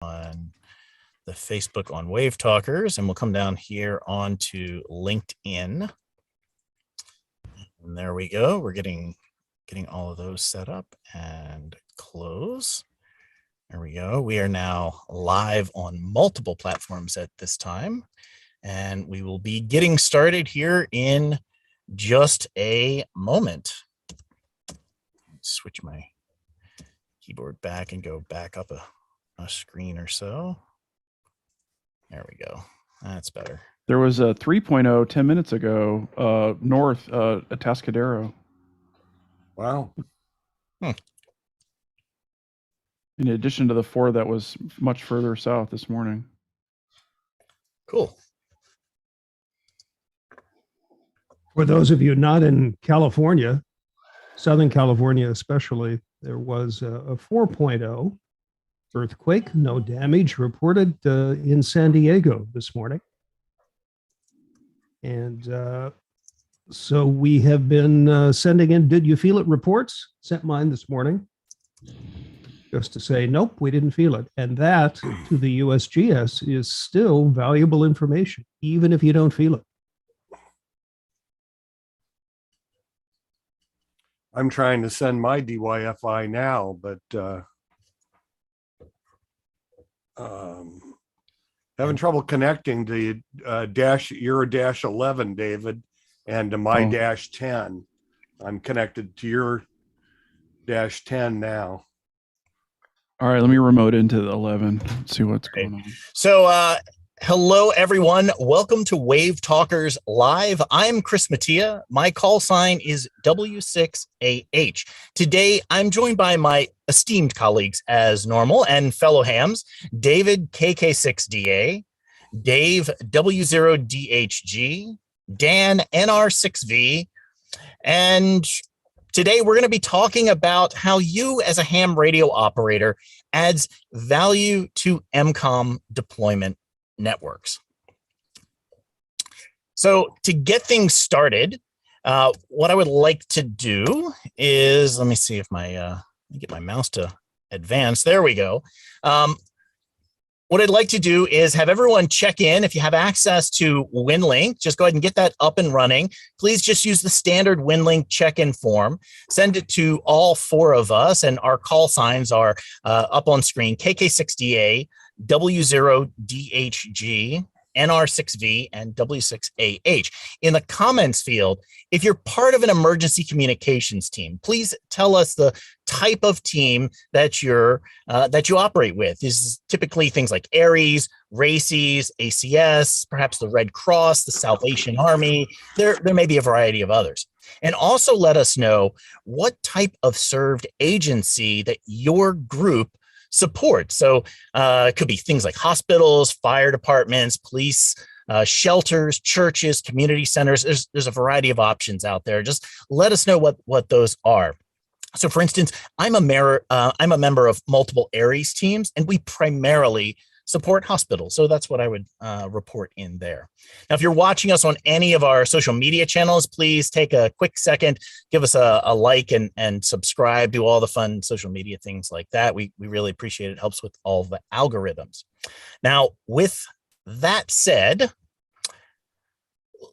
on the Facebook on WaveTalkers, and we'll come down here onto LinkedIn. And there we go. We're getting all of those set up and close. There we go. We are now live on multiple platforms at this time, and we will be getting started here in just a moment. Switch my keyboard back and go back up a screen or so. There we go. That's better. There was a 3.0 10 minutes ago north at Atascadero. Wow. In addition to the 4 that was much further south this morning. Cool. For those of you not in California, Southern California especially, there was a 4.0 earthquake, no damage reported in San Diego this morning. And so we have been sending in, did you feel it reports? Sent mine this morning just to say, nope, we didn't feel it. And that to the USGS is still valuable information, even if you don't feel it. I'm trying to send my DYFI now, but having trouble connecting to your dash 11, David, and to my dash 10. I'm connected to your dash 10 now. All right, let me remote into the 11. Let's see what's going on. So, hello, everyone. Welcome to WaveTalkers Live. I'm Chris Mattia. My call sign is W6AH. Today, I'm joined by my esteemed colleagues as normal and fellow hams, David KK6DA, Dave W0DHG, Dan NR6V, and today we're going to be talking about how you as a ham radio operator adds value to EmComm deployment networks. So to get things started, what I would like to do is, let me see if my, let me get my mouse to advance. There we go. What I'd like to do is have everyone check in. If you have access to Winlink, just go ahead and get that up and running. Please just use the standard Winlink check-in form. Send it to all 4 of us, and our call signs are up on screen: KK6DA, W0DHG, NR6V, and W6AH. In the comments field, if you're part of an emergency communications team, please tell us the type of team that you operate with. This is typically things like ARIES, RACES, ACS, perhaps the Red Cross, the Salvation Army. There may be a variety of others. And also let us know what type of served agency that your group support. So it could be things like hospitals, fire departments, police, shelters, churches, community centers. There's a variety of options out there. Just let us know what those are. So for instance, I'm a member of multiple ARIES teams, and we primarily support hospitals. So that's what I would report in there. Now, if you're watching us on any of our social media channels, please take a quick second, give us a like and subscribe, do all the fun social media things like that. We really appreciate it. It helps with all the algorithms. Now, with that said,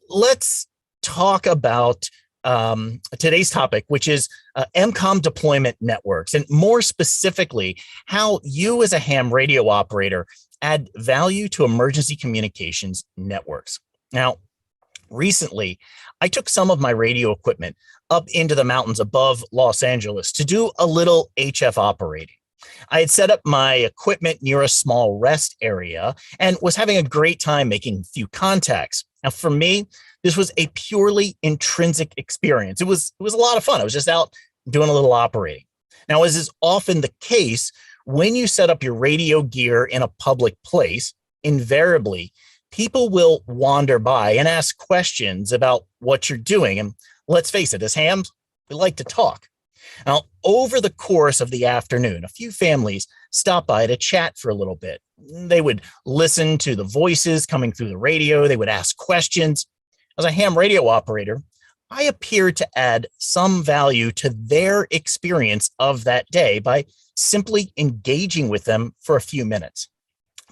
let's talk about today's topic, which is EmComm deployment networks, and more specifically, how you as a ham radio operator add value to emergency communications networks. Now, recently, I took some of my radio equipment up into the mountains above Los Angeles to do a little HF operating. I had set up my equipment near a small rest area and was having a great time making a few contacts. Now, for me, this was a purely intrinsic experience. It was a lot of fun. I was just out doing a little operating. Now, as is often the case, when you set up your radio gear in a public place, invariably, people will wander by and ask questions about what you're doing. And let's face it, as hams, we like to talk. Now, over the course of the afternoon, a few families stopped by to chat for a little bit. They would listen to the voices coming through the radio. They would ask questions. As a ham radio operator, I appeared to add some value to their experience of that day by simply engaging with them for a few minutes.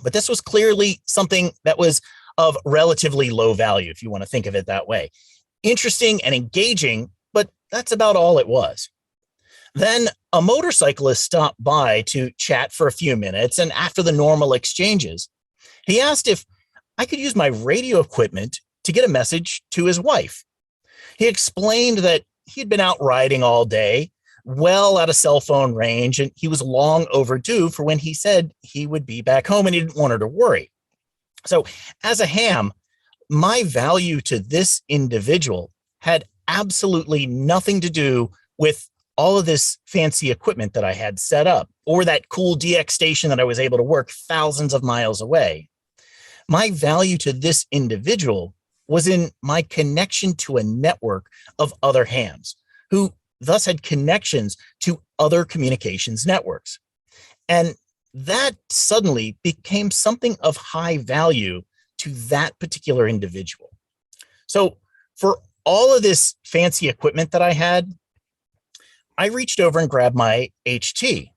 But this was clearly something that was of relatively low value, if you want to think of it that way. Interesting and engaging, but that's about all it was. Then a motorcyclist stopped by to chat for a few minutes, and after the normal exchanges, he asked if I could use my radio equipment to get a message to his wife. He explained that he had been out riding all day, well out of cell phone range, and he was long overdue for when he said he would be back home, and he didn't want her to worry. So as a ham, my value to this individual had absolutely nothing to do with all of this fancy equipment that I had set up or that cool DX station that I was able to work thousands of miles away. My value to this individual was in my connection to a network of other hams who thus had connections to other communications networks. And that suddenly became something of high value to that particular individual. So for all of this fancy equipment that I had, I reached over and grabbed my HT.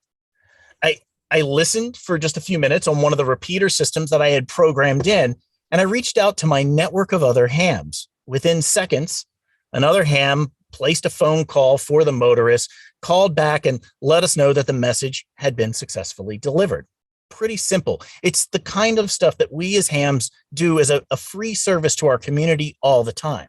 I listened for just a few minutes on one of the repeater systems that I had programmed in, and I reached out to my network of other hams. Within seconds, another ham placed a phone call for the motorist, called back and let us know that the message had been successfully delivered. Pretty simple. It's the kind of stuff that we as hams do as a free service to our community all the time.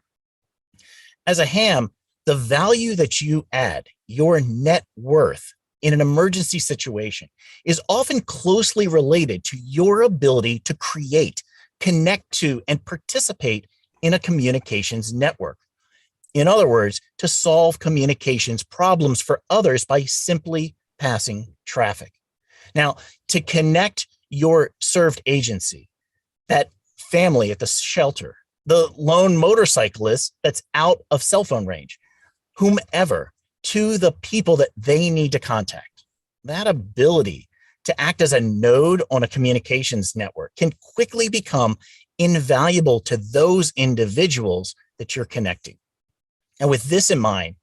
As a ham, the value that you add, your net worth in an emergency situation, is often closely related to your ability to create, connect to, and participate in a communications network. In other words, to solve communications problems for others by simply passing traffic. Now, to connect your served agency, that family at the shelter, the lone motorcyclist that's out of cell phone range, whomever, to the people that they need to contact. That ability to act as a node on a communications network can quickly become invaluable to those individuals that you're connecting. And with this in mind,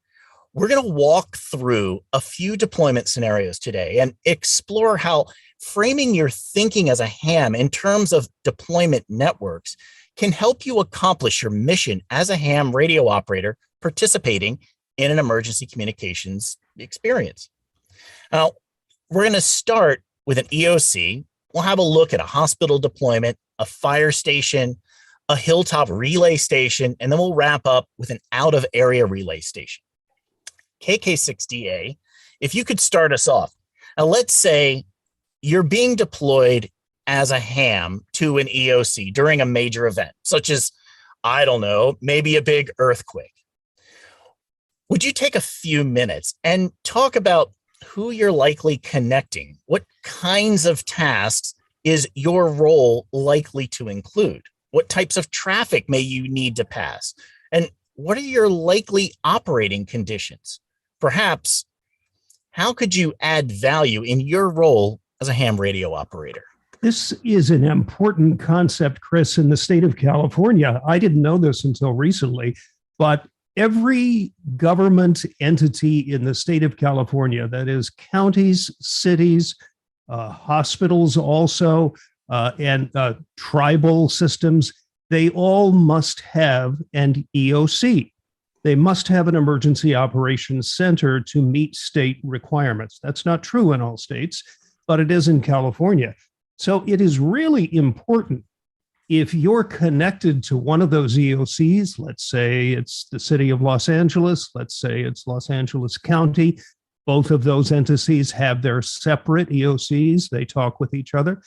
we're going to walk through a few deployment scenarios today and explore how framing your thinking as a ham in terms of deployment networks can help you accomplish your mission as a ham radio operator participating in an emergency communications experience. Now, we're going to start with an EOC. We'll have a look at a hospital deployment, a fire station, a hilltop relay station, and then we'll wrap up with an out-of-area relay station. KK6DA, if you could start us off. Now, let's say you're being deployed as a ham to an EOC during a major event, such as, I don't know, maybe a big earthquake. Would you take a few minutes and talk about who you're likely connecting? What kinds of tasks is your role likely to include? What types of traffic may you need to pass? And what are your likely operating conditions? Perhaps, how could you add value in your role as a ham radio operator? This is an important concept, Chris, in the state of California. I didn't know this until recently, but every government entity in the state of California, that is counties, cities, hospitals also, and tribal systems, they all must have an EOC. They must have an emergency operations center to meet state requirements. That's not true in all states, but it is in California. So it is really important if you're connected to one of those EOCs, let's say it's the city of Los Angeles, let's say it's Los Angeles County, both of those entities have their separate EOCs, they talk with each other.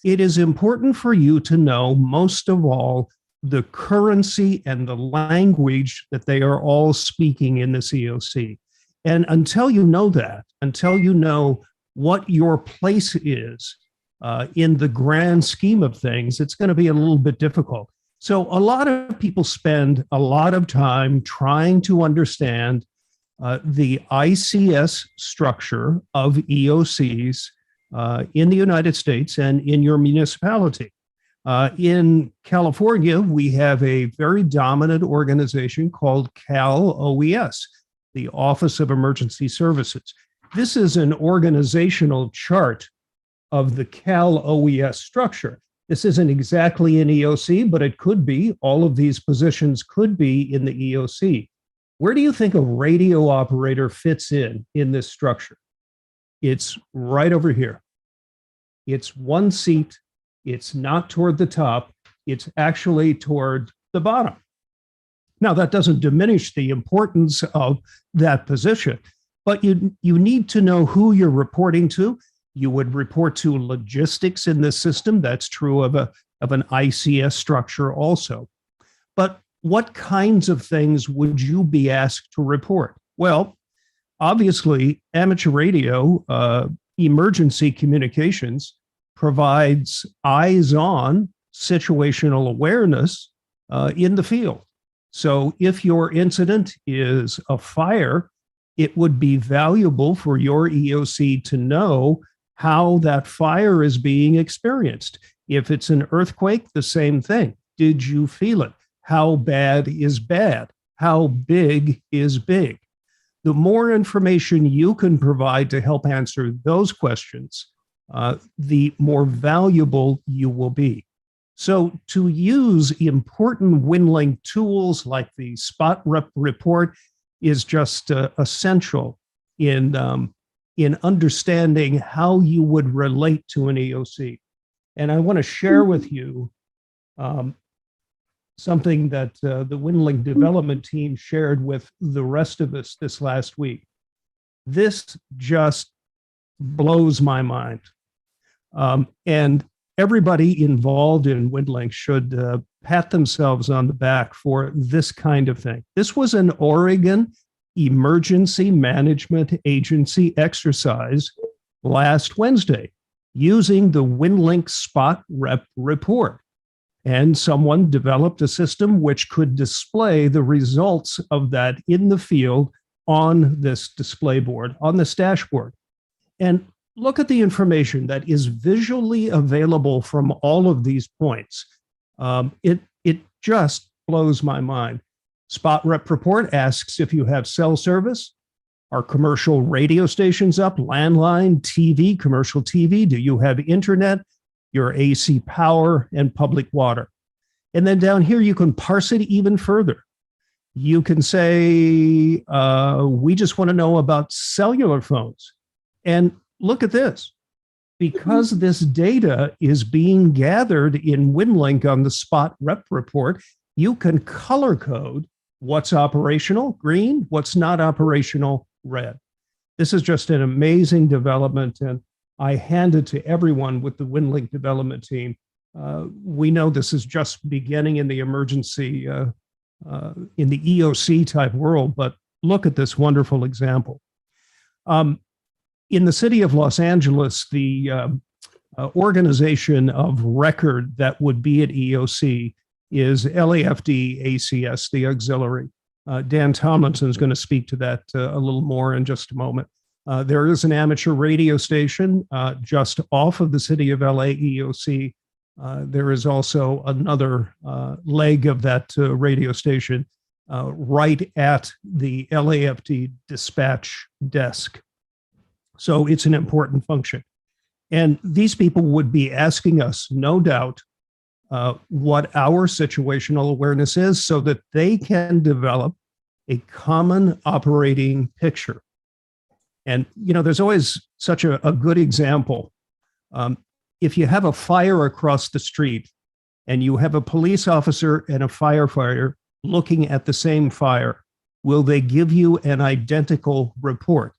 It is important for you to know, most of all, the currency and the language that they are all speaking in this EOC. And until you know that, until you know what your place is, in the grand scheme of things, it's going to be a little bit difficult. So a lot of people spend a lot of time trying to understand the ICS structure of EOCs in the United States and in your municipality. In California, we have a very dominant organization called CAL-OES, the Office of Emergency Services. This is an organizational chart of the Cal OES structure. This isn't exactly an EOC, but it could be. All of these positions could be in the EOC. Where do you think a radio operator fits in this structure? It's right over here. It's one seat. It's not toward the top. It's actually toward the bottom. Now, that doesn't diminish the importance of that position, but you need to know who you're reporting to. You would report to logistics in the system. That's true of an ICS structure also. But what kinds of things would you be asked to report? Well, obviously, amateur radio, emergency communications provides eyes-on situational awareness in the field. So if your incident is a fire, it would be valuable for your EOC to know how that fire is being experienced. If it's an earthquake, the same thing. Did you feel it? How bad is bad? How big is big? The more information you can provide to help answer those questions, the more valuable you will be. So to use important Winlink tools like the spot rep report is just essential in understanding how you would relate to an EOC. And I want to share with you something that the Winlink development team shared with the rest of us this last week. This just blows my mind. And everybody involved in Winlink should pat themselves on the back for this kind of thing. This was an Oregon Emergency Management Agency exercise last Wednesday using the Winlink Spot Rep report. And someone developed a system which could display the results of that in the field on this display board, on this dashboard. And look at the information that is visually available from all of these points. It just blows my mind. Spot Rep Report asks if you have cell service. Are commercial radio stations up? Landline, TV, commercial TV? Do you have internet? Your AC power and public water? And then down here, you can parse it even further. You can say, we just want to know about cellular phones. And look at this. Because this data is being gathered in Winlink on the Spot Rep report, you can color code what's operational, green, what's not operational, red. This is just an amazing development, and I hand it to everyone with the Winlink development team. We know this is just beginning in the emergency, in the EOC type world, but look at this wonderful example. In the city of Los Angeles, the organization of record that would be at EOC is LAFD ACS, the auxiliary. Dan Tomlinson is going to speak to that a little more in just a moment. There is an amateur radio station just off of the city of LA EOC. There is also another leg of that radio station right at the LAFD dispatch desk. So it's an important function. And these people would be asking us, no doubt, what our situational awareness is so that they can develop a common operating picture. And, you know, there's always such a good example. If you have a fire across the street and you have a police officer and a firefighter looking at the same fire, will they give you an identical report?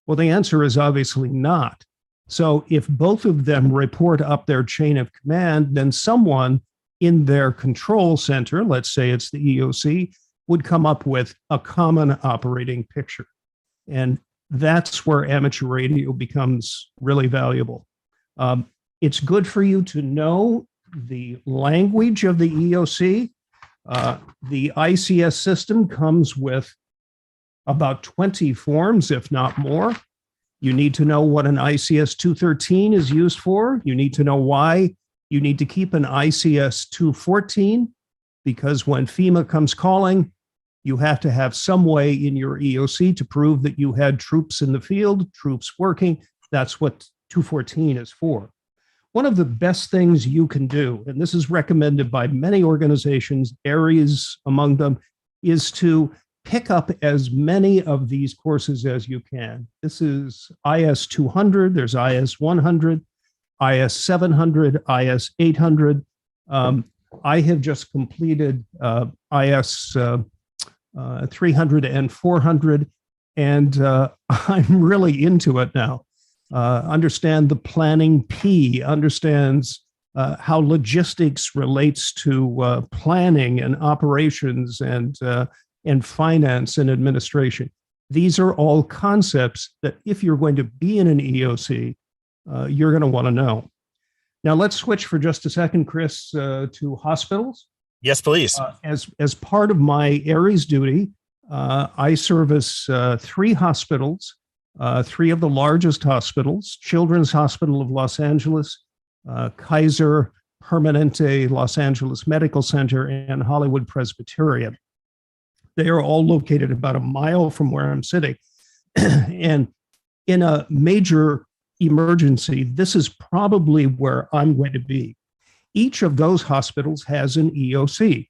Well, the answer is obviously not. So if both of them report up their chain of command, then someone in their control center, let's say it's the EOC, would come up with a common operating picture. And that's where amateur radio becomes really valuable. It's good for you to know the language of the EOC. The ICS system comes with about 20 forms, if not more. You need to know what an ICS 213 is used for. You need to know why you need to keep an ICS 214, because when FEMA comes calling, you have to have some way in your EOC to prove that you had troops in the field, troops working. That's what 214 is for. One of the best things you can do, and this is recommended by many organizations, ARIES among them, is to pick up as many of these courses as you can. This is IS 200, there's IS 100, IS 700, IS 800. I have just completed IS 300 and 400, and I'm really into it now. Understand the planning P, understands how logistics relates to planning and operations and finance and administration. These are all concepts that if you're going to be in an EOC, you're going to want to know. Now let's switch for just a second, Chris, to hospitals. Yes, please. As part of my ARIES duty, I service 3 hospitals, 3 of the largest hospitals: Children's Hospital of Los Angeles, Kaiser Permanente Los Angeles Medical Center, and Hollywood Presbyterian. They are all located about a mile from where I'm sitting. And in a major emergency, this is probably where I'm going to be. Each of those hospitals has an EOC.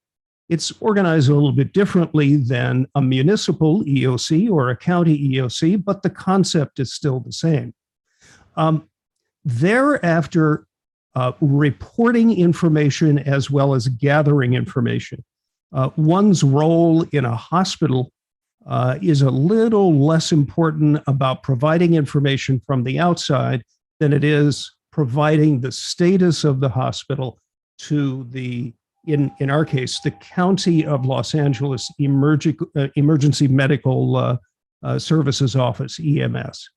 It's organized a little bit differently than a municipal EOC or a county EOC, but the concept is still the same. Thereafter, reporting information as well as gathering information. One's role in a hospital is a little less important about providing information from the outside than it is providing the status of the hospital to the, in our case, the County of Los Angeles Emergency Medical Services Office, EMS,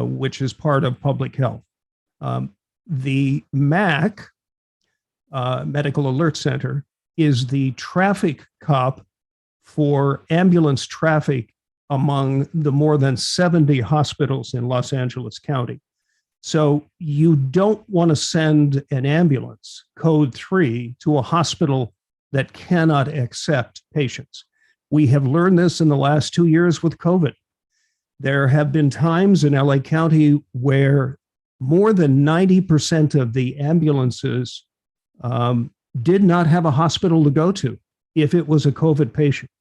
which is part of public health. The MAC, Medical Alert Center, is the traffic cop for ambulance traffic among the more than 70 hospitals in Los Angeles County. So you don't want to send an ambulance, code 3, to a hospital that cannot accept patients. We have learned this in the last 2 years with COVID. There have been times in LA County where more than 90% of the ambulances did not have a hospital to go to if it was a COVID patient.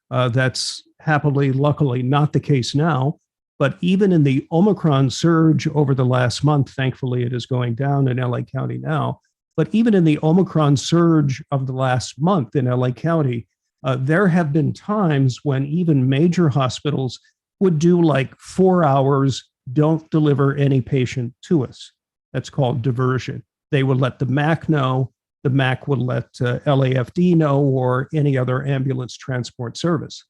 That's happily, luckily, not the case now. But even in the Omicron surge over the last month, thankfully it is going down in LA County now, but even in the Omicron surge of the last month in LA County, there have been times when even major hospitals would do like 4 hours, don't deliver any patient to us. That's called diversion. They would let the MAC know, the MAC would let LAFD know, or any other ambulance transport service.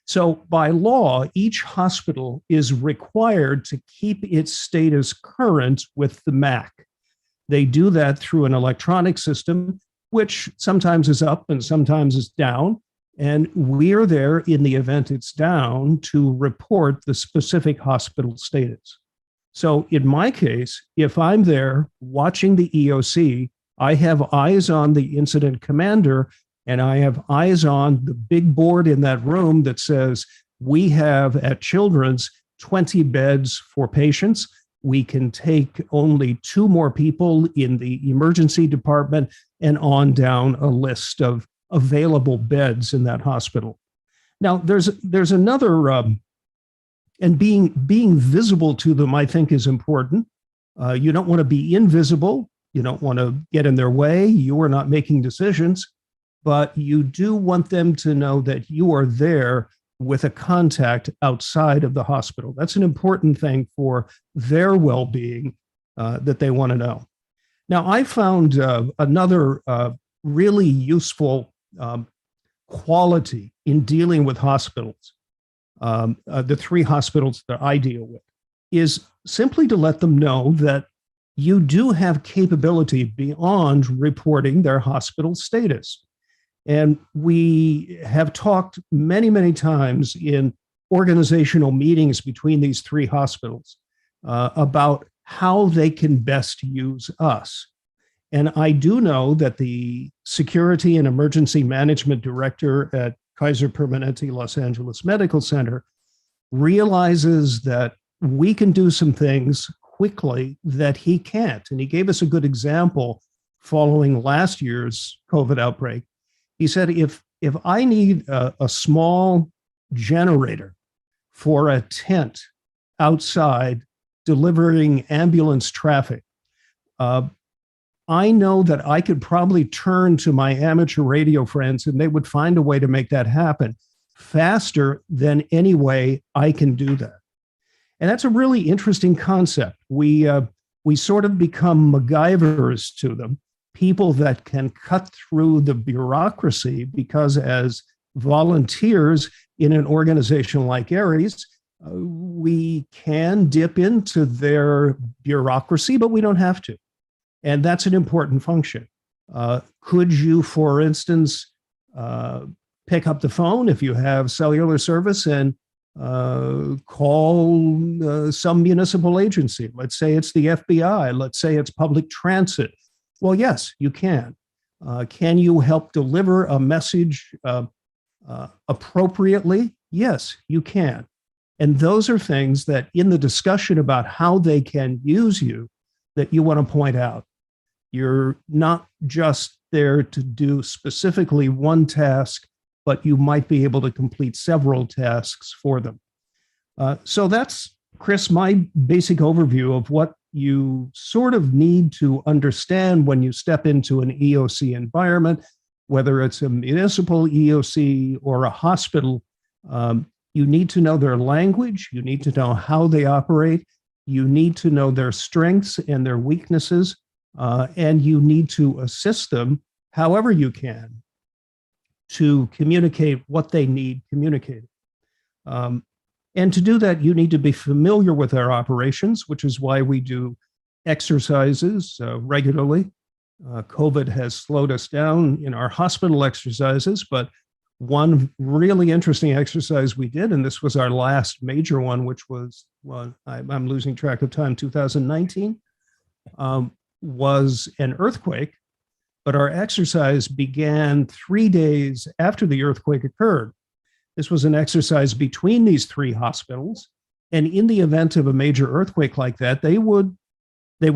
So by law, each hospital is required to keep its status current with the MAC. They do that through an electronic system, which sometimes is up and sometimes is down. And we're there in the event it's down to report the specific hospital status. So in my case, if I'm there watching the EOC, I have eyes on the incident commander, and I have eyes on the big board in that room that says, we have at Children's 20 beds for patients. We can take only 2 more people in the emergency department, and on down a list of available beds in that hospital. Now, there's another, and being visible to them, I think, is important. You don't want to be invisible. You don't want to get in their way. You are not making decisions. But you do want them to know that you are there with a contact outside of the hospital. That's an important thing for their well-being that they want to know. Now, I found another really useful quality in dealing with hospitals, the 3 hospitals that I deal with, is simply to let them know that you do have capability beyond reporting their hospital status. And we have talked many, many times in organizational meetings between these 3 hospitals about how they can best use us. And I do know that the Security and Emergency Management Director at Kaiser Permanente Los Angeles Medical Center realizes that we can do some things quickly that he can't. And he gave us a good example following last year's COVID outbreak. He said, if I need a small generator for a tent outside delivering ambulance traffic, I know that I could probably turn to my amateur radio friends and they would find a way to make that happen faster than any way I can do that. And that's a really interesting concept. We sort of become MacGyvers to them, people that can cut through the bureaucracy, because as volunteers in an organization like Aries, we can dip into their bureaucracy, but we don't have to. And that's an important function. Could you, for instance, pick up the phone if you have cellular service and call some municipal agency? Let's say it's the FBI. Let's say it's public transit. Well, yes, you can. Can you help deliver a message appropriately? Yes, you can. And those are things that in the discussion about how they can use you, that you want to point out. You're not just there to do specifically one task, but you might be able to complete several tasks for them. So that's, Chris, my basic overview of what you sort of need to understand when you step into an EOC environment, whether it's a municipal EOC or a hospital. You need to know their language. You need to know how they operate. You need to know their strengths and their weaknesses. And you need to assist them however you can to communicate what they need communicated. And to do that, you need to be familiar with our operations, which is why we do exercises regularly. COVID has slowed us down in our hospital exercises, but one really interesting exercise we did, and this was our last major one, which was, well, I'm losing track of time, 2019, was an earthquake. But our exercise began 3 days after the earthquake occurred. This was an exercise between these three hospitals. And in the event of a major earthquake like that, they would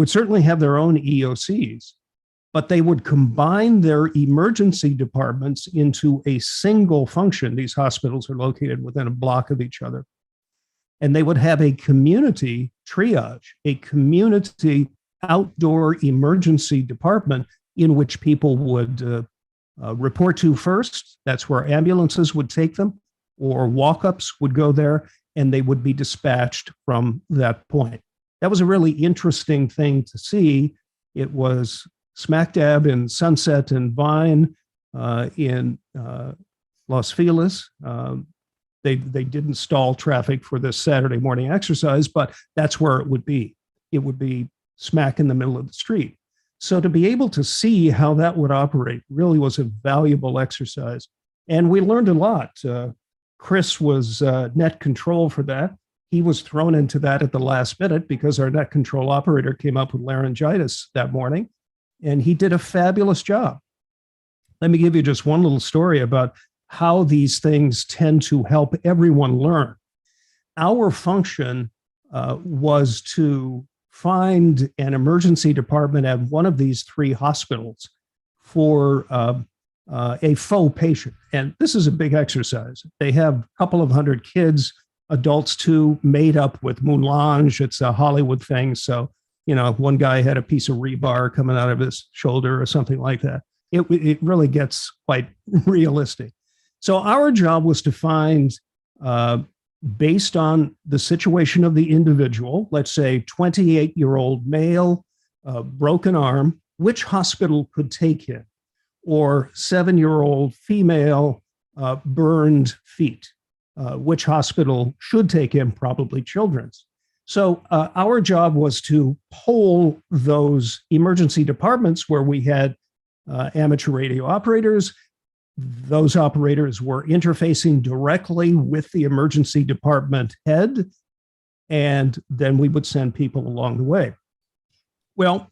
certainly have their own EOCs, but they would combine their emergency departments into a single function. These hospitals are located within a block of each other. And they would have a community triage, a community outdoor emergency department in which people would report to first. That's where ambulances would take them, or walk-ups would go there, and they would be dispatched from that point. That was a really interesting thing to see. It was smack dab in Sunset and Vine in Los Feliz. They didn't stall traffic for this Saturday morning exercise, but that's where it would be. It would be smack in the middle of the street. So to be able to see how that would operate really was a valuable exercise. And we learned a lot. Chris was net control for that. He was thrown into that at the last minute because our net control operator came up with laryngitis that morning, and he did a fabulous job. Let me give you just one little story about how these things tend to help everyone learn. Our function was to find an emergency department at one of these three hospitals for a faux patient. And this is a big exercise. They have a couple of hundred kids, adults too, made up with moulage. It's a Hollywood thing. So, you know, one guy had a piece of rebar coming out of his shoulder or something like that. It really gets quite realistic. So our job was to find, based on the situation of the individual, let's say 28-year-old male, broken arm, which hospital could take him? Or 7-year-old female, burned feet, which hospital should take him? Probably Children's. So our job was to poll those emergency departments where we had amateur radio operators. Those operators were interfacing directly with the emergency department head, and then we would send people along the way. Well,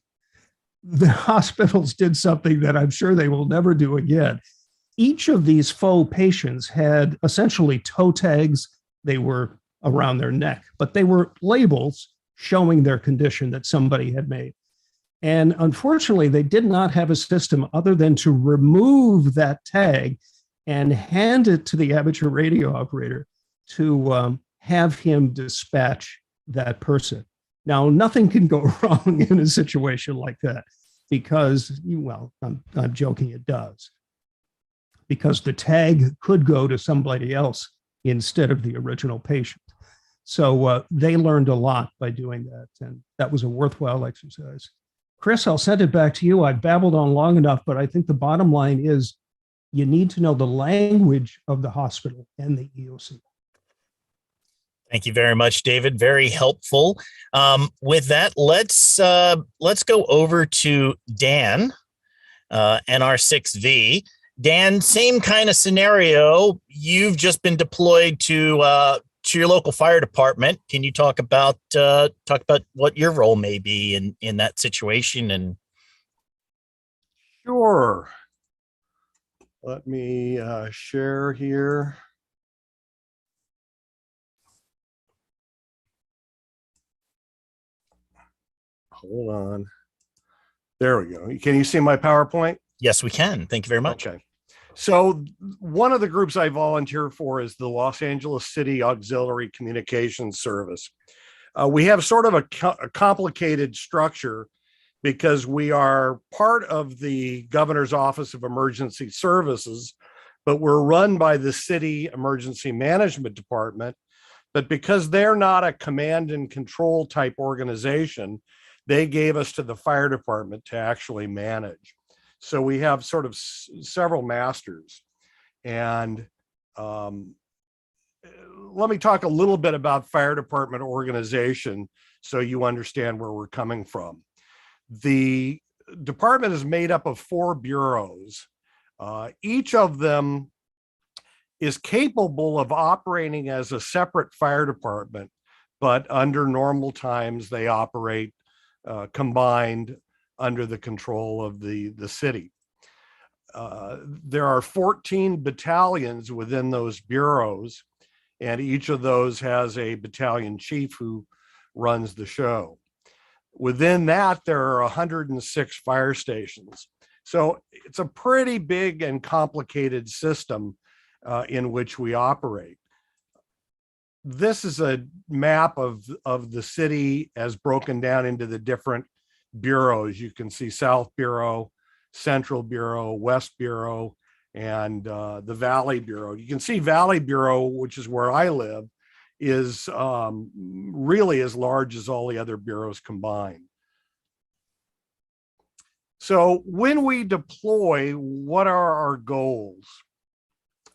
the hospitals did something that I'm sure they will never do again. Each of these faux patients had essentially toe tags. They were around their neck, but they were labels showing their condition that somebody had made. And unfortunately, they did not have a system other than to remove that tag and hand it to the amateur radio operator to have him dispatch that person. Now, nothing can go wrong in a situation like that because, well, I'm joking, it does. Because the tag could go to somebody else instead of the original patient. So they learned a lot by doing that, and that was a worthwhile exercise. Chris, I'll send it back to you. I've babbled on long enough, but I think the bottom line is you need to know the language of the hospital and the EOC. Thank you very much, David. Very helpful. With that, let's go over to Dan, NR6V. Dan, same kind of scenario. You've just been deployed to your local fire department. Can you talk about what your role may be in that situation? And Sure. Let me share here. Hold on. There we go. Can you see my PowerPoint? yes, we can. Thank you very much. Okay. So one of the groups I volunteer for is the Los Angeles City Auxiliary Communications Service. We have sort of a complicated structure because we are part of the Governor's Office of Emergency Services, but we're run by the City Emergency Management Department. But because they're not a command and control type organization, they gave us to the fire department to actually manage. So we have sort of several masters. And let me talk a little bit about fire department organization so you understand where we're coming from. The department is made up of 4 bureaus. Each of them is capable of operating as a separate fire department, but under normal times they operate combined under the control of the city. There are 14 battalions within those bureaus, and each of those has a battalion chief who runs the show. Within that, there are 106 fire stations. So it's a pretty big and complicated system in which we operate. This is a map of the city as broken down into the different bureaus. You can see South Bureau, Central Bureau, West Bureau, and the Valley Bureau. You can see Valley Bureau, which is where I live, is really as large as all the other bureaus combined. So when we deploy, what are our goals?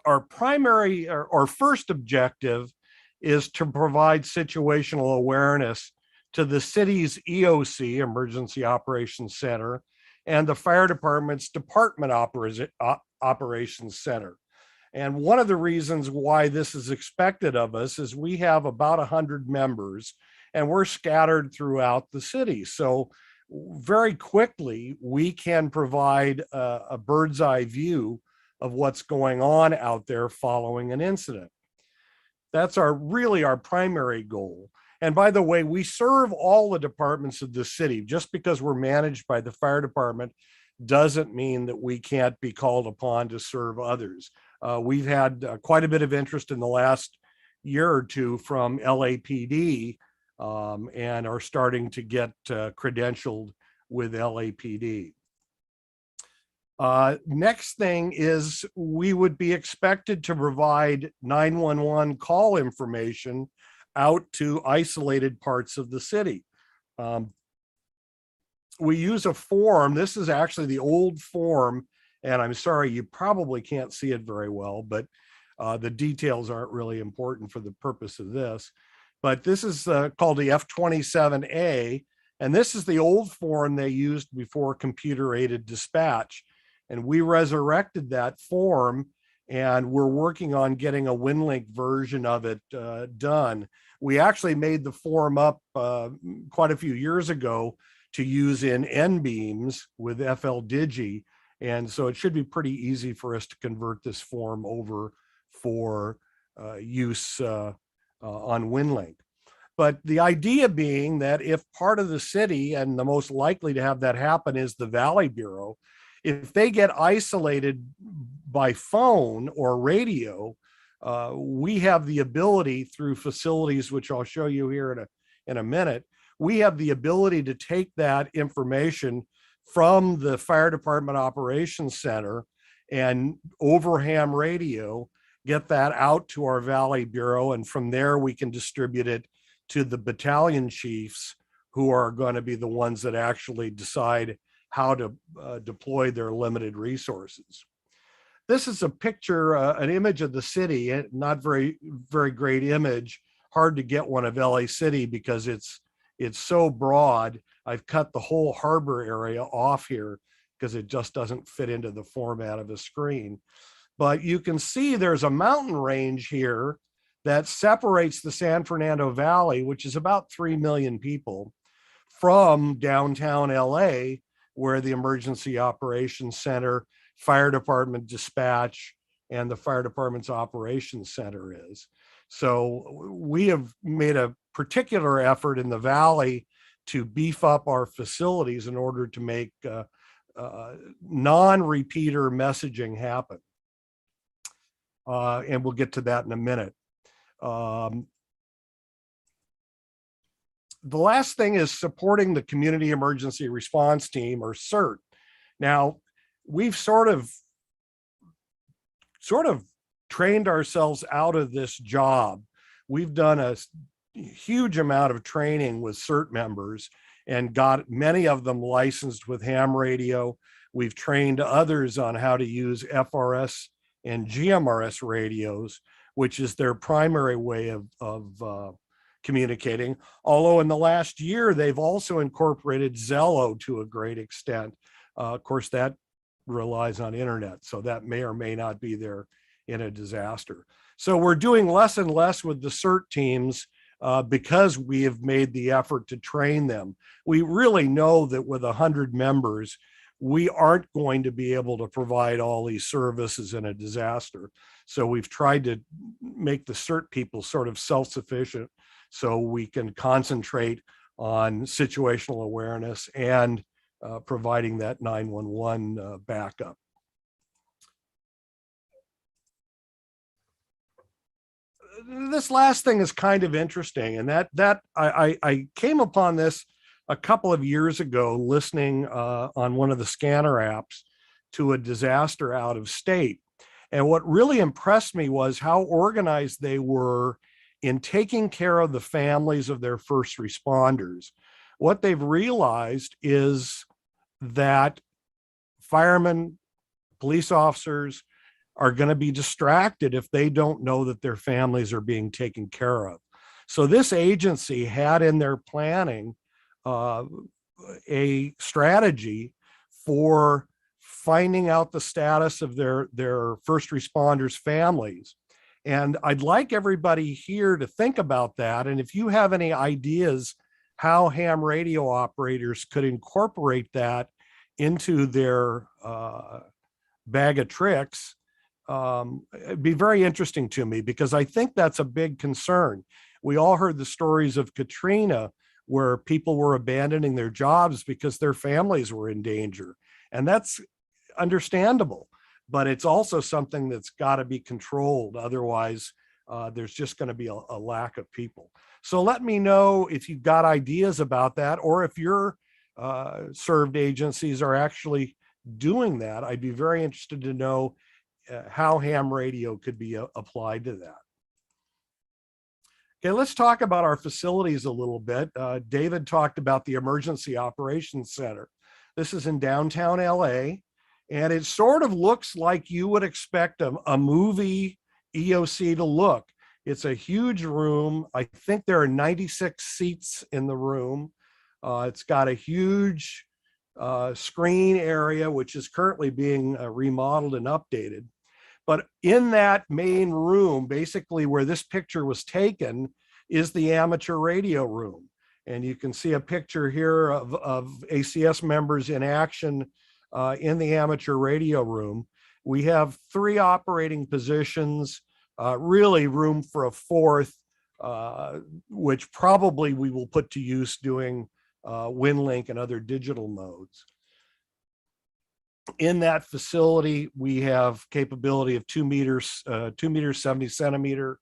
Our primary or first objective is to provide situational awareness to the city's EOC, Emergency Operations Center, and the fire department's Department Operations Center. And one of the reasons why this is expected of us is we have about 100 members and we're scattered throughout the city. So very quickly, we can provide a bird's eye view of what's going on out there following an incident. That's really our primary goal. And by the way, we serve all the departments of the city. Just because we're managed by the fire department doesn't mean that we can't be called upon to serve others. We've had quite a bit of interest in the last year or two from LAPD and are starting to get credentialed with LAPD. Next thing is we would be expected to provide 911 call information out to isolated parts of the city. We use a form. This is actually the old form, and I'm sorry, you probably can't see it very well, but the details aren't really important for the purpose of this. But this is called the F27A, and this is the old form they used before computer-aided dispatch. And we resurrected that form, and we're working on getting a Winlink version of it done. We actually made the form up quite a few years ago to use in NBeams with FL Digi. And so it should be pretty easy for us to convert this form over for use on Winlink. But the idea being that if part of the city, and the most likely to have that happen is the Valley Bureau, if they get isolated by phone or radio, we have the ability through facilities, which I'll show you here in a minute, we have the ability to take that information from the Fire Department Operations Center and over ham radio, get that out to our Valley Bureau. And from there, we can distribute it to the battalion chiefs, who are going to be the ones that actually decide how to deploy their limited resources. This is a picture, an image of the city, not very great image, hard to get one of LA City because it's so broad. I've cut the whole harbor area off here because it just doesn't fit into the format of a screen. But you can see there's a mountain range here that separates the San Fernando Valley, which is about 3 million people, from downtown LA, where the Emergency Operations Center, Fire Department Dispatch, and the Fire Department's Operations Center is. So we have made a particular effort in the Valley to beef up our facilities in order to make non-repeater messaging happen. And we'll get to that in a minute. The last thing is supporting the Community Emergency Response Team, or CERT. Now, we've sort of trained ourselves out of this job. We've done a huge amount of training with CERT members and got many of them licensed with ham radio. We've trained others on how to use FRS and GMRS radios, which is their primary way of communicating. Although in the last year, they've also incorporated Zello to a great extent. Of course, that relies on internet, so that may or may not be there in a disaster. So we're doing less and less with the CERT teams because we have made the effort to train them. We really know that with 100 members, we aren't going to be able to provide all these services in a disaster. So we've tried to make the CERT people sort of self-sufficient so we can concentrate on situational awareness and providing that 911 backup. This last thing is kind of interesting, and that I came upon this a couple of years ago listening on one of the scanner apps to a disaster out of state. And what really impressed me was how organized they were in taking care of the families of their first responders. What they've realized is that firemen, police officers are going to be distracted if they don't know that their families are being taken care of. So this agency had in their planning a strategy for finding out the status of their first responders' families. And I'd like everybody here to think about that. And if you have any ideas how ham radio operators could incorporate that into their bag of tricks, it'd be very interesting to me, because I think that's a big concern. We all heard the stories of Katrina, where people were abandoning their jobs because their families were in danger. And that's understandable, but it's also something that's got to be controlled. Otherwise, there's just going to be a lack of people. So let me know if you've got ideas about that, or if your served agencies are actually doing that. I'd be very interested to know how ham radio could be applied to that. Okay, let's talk about our facilities a little bit. David talked about the Emergency Operations Center. This is in downtown LA, and it sort of looks like you would expect a movie EOC to look. It's a huge room. I think there are 96 seats in the room. It's got a huge screen area, which is currently being remodeled and updated. But in that main room, basically where this picture was taken, is the amateur radio room. And you can see a picture here of ACS members in action in the amateur radio room. We have 3 operating positions, really room for a 4th which probably we will put to use doing Winlink and other digital modes. In that facility, we have capability of 2 meters, 70 centimeter,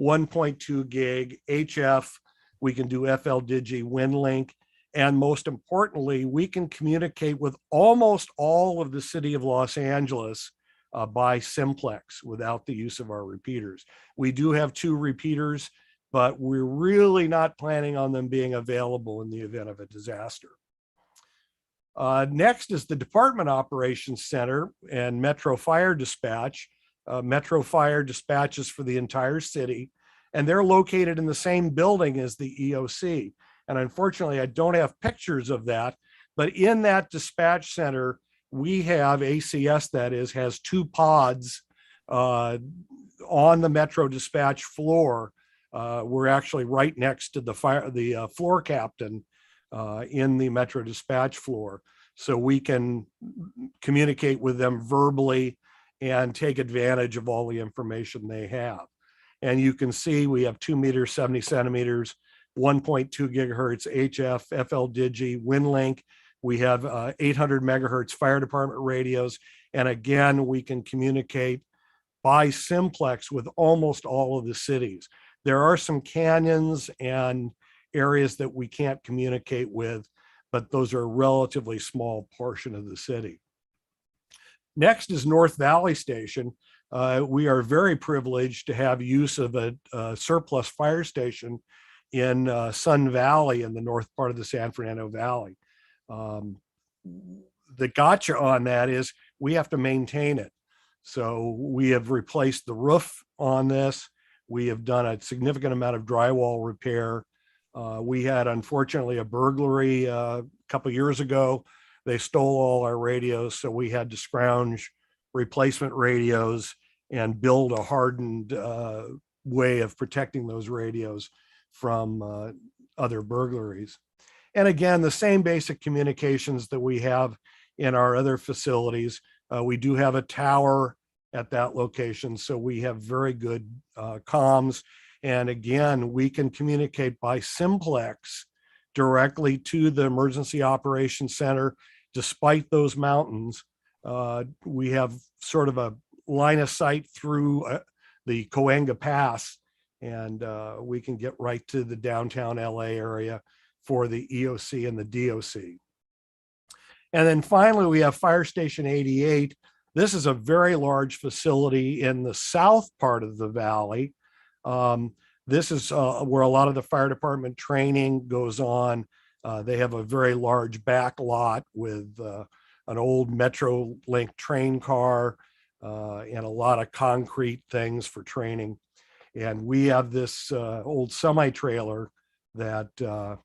1.2 gig HF. We can do FL Digi, Winlink, and most importantly, we can communicate with almost all of the city of Los Angeles by simplex without the use of our repeaters. We do have 2 repeaters, but we're really not planning on them being available in the event of a disaster. Next is the Department Operations Center and Metro Fire Dispatch. Metro Fire dispatches for the entire city, and they're located in the same building as the EOC. And unfortunately, I don't have pictures of that, but in that dispatch center, we have ACS, that is, has 2 pods on the Metro dispatch floor. We're actually right next to the floor captain in the Metro dispatch floor. So we can communicate with them verbally and take advantage of all the information they have. And you can see we have 2 meters, 70 centimeters, 1.2 gigahertz HF, FL Digi, Winlink. We have 800 megahertz fire department radios. And again, we can communicate by simplex with almost all of the cities. There are some canyons and areas that we can't communicate with, but those are a relatively small portion of the city. Next is North Valley Station. We are very privileged to have use of a surplus fire station in Sun Valley in the north part of the San Fernando Valley. The gotcha on that is we have to maintain it. So we have replaced the roof on this. We have done a significant amount of drywall repair. We had, unfortunately, a burglary a couple years ago. They stole all our radios, so we had to scrounge replacement radios and build a hardened way of protecting those radios from other burglaries. And again, the same basic communications that we have in our other facilities. We do have a tower at that location, so we have very good comms. And again, we can communicate by simplex directly to the Emergency Operations Center. Despite those mountains, we have sort of a line of sight through the Coanga Pass, and we can get right to the downtown LA area for the EOC and the DOC. And then finally, we have Fire Station 88. This is a very large facility in the south part of the valley. This is where a lot of the fire department training goes on. They have a very large back lot with an old Metrolink train car and a lot of concrete things for training. And we have this old semi-trailer that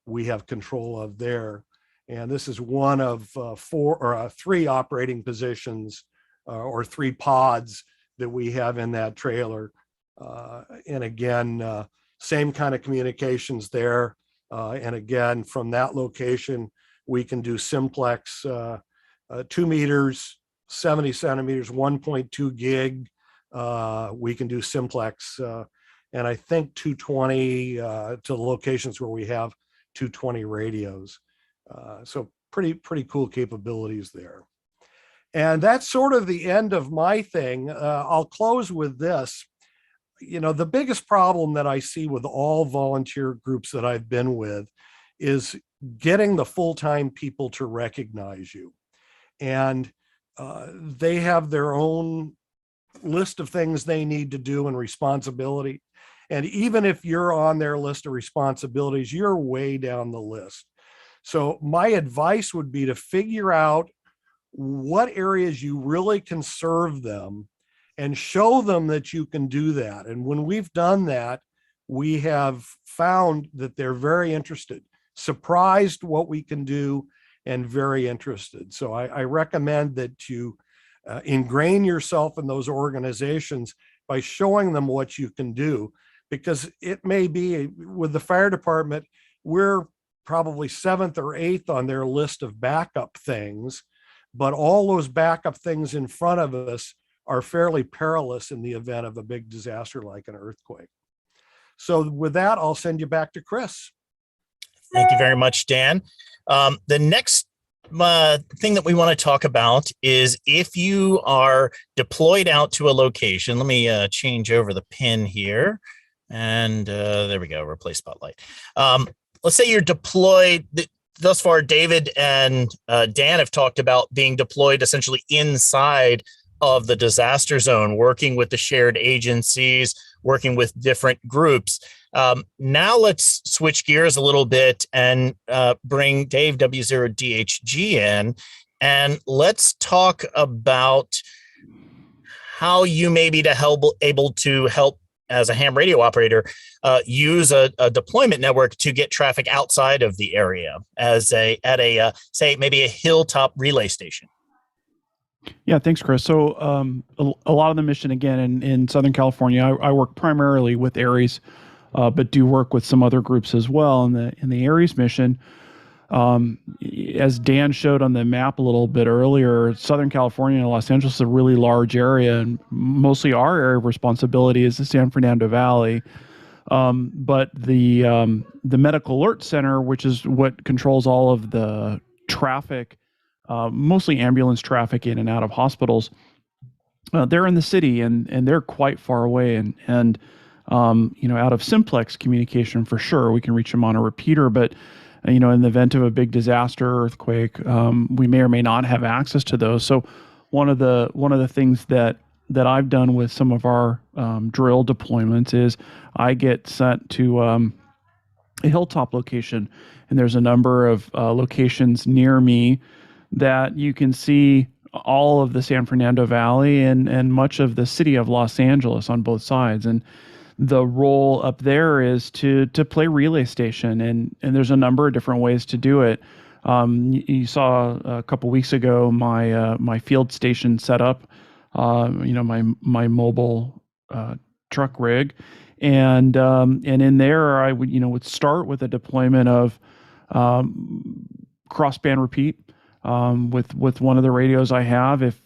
we have control of there. And this is one of 3 operating positions or 3 pods that we have in that trailer. And again, same kind of communications there. And again, from that location, we can do simplex 2 meters, 70 centimeters, 1.2 gig. We can do simplex, and I think 220 to the locations where we have 220 radios. So pretty cool capabilities there. And that's sort of the end of my thing. I'll close with this. You know, the biggest problem that I see with all volunteer groups that I've been with is getting the full-time people to recognize you. And they have their own list of things they need to do and responsibility. And even if you're on their list of responsibilities, you're way down the list. So my advice would be to figure out what areas you really can serve them and show them that you can do that. And when we've done that, we have found that they're very interested, surprised what we can do, and very interested. So I recommend that you ingrain yourself in those organizations by showing them what you can do, because it may be with the fire department, we're probably 7th or 8th on their list of backup things, but all those backup things in front of us are fairly perilous in the event of a big disaster like an earthquake. So with that, I'll send you back to Chris. Thank you very much, Dan. The next thing that we want to talk about is if you are deployed out to a location. Let me change over the pin here. And there we go, replace spotlight. Let's say you're deployed. Thus far, David and Dan have talked about being deployed essentially inside of the disaster zone, working with the shared agencies, working with different groups. Now let's switch gears a little bit and bring Dave W0DHG in, and let's talk about how you may be able to help as a ham radio operator use a deployment network to get traffic outside of the area as say maybe a hilltop relay station. Yeah, thanks, Chris. So a lot of the mission, again, in Southern California, I work primarily with Aries, but do work with some other groups as well. In the Aries mission, as Dan showed on the map a little bit earlier, Southern California and Los Angeles is a really large area, and mostly our area of responsibility is the San Fernando Valley. But the Medical Alert Center, which is what controls all of the traffic, mostly ambulance traffic in and out of hospitals, they're in the city, and they're quite far away, and out of simplex communication for sure, we can reach them on a repeater, but in the event of a big disaster, earthquake, we may or may not have access to those. So one of the things that I've done with some of our drill deployments is I get sent to a hilltop location, and there's a number of locations near me that you can see all of the San Fernando Valley and much of the city of Los Angeles on both sides. And the role up there is to play relay station, and there's a number of different ways to do it. You saw a couple weeks ago my field station set up, my mobile truck rig, and in there I would start with a deployment of crossband repeat. With one of the radios I have, if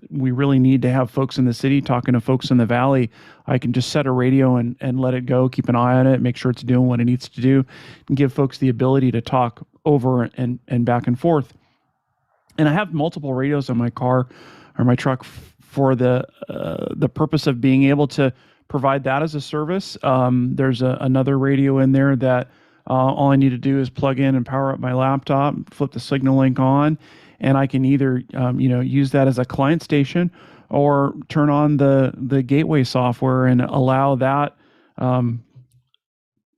we really need to have folks in the city talking to folks in the valley, I can just set a radio and let it go, keep an eye on it, make sure it's doing what it needs to do, and give folks the ability to talk over and back and forth. And I have multiple radios in my car or my truck for the purpose of being able to provide that as a service. There's another radio in there that all I need to do is plug in and power up my laptop, flip the signal link on, and I can either use that as a client station or turn on the gateway software and allow that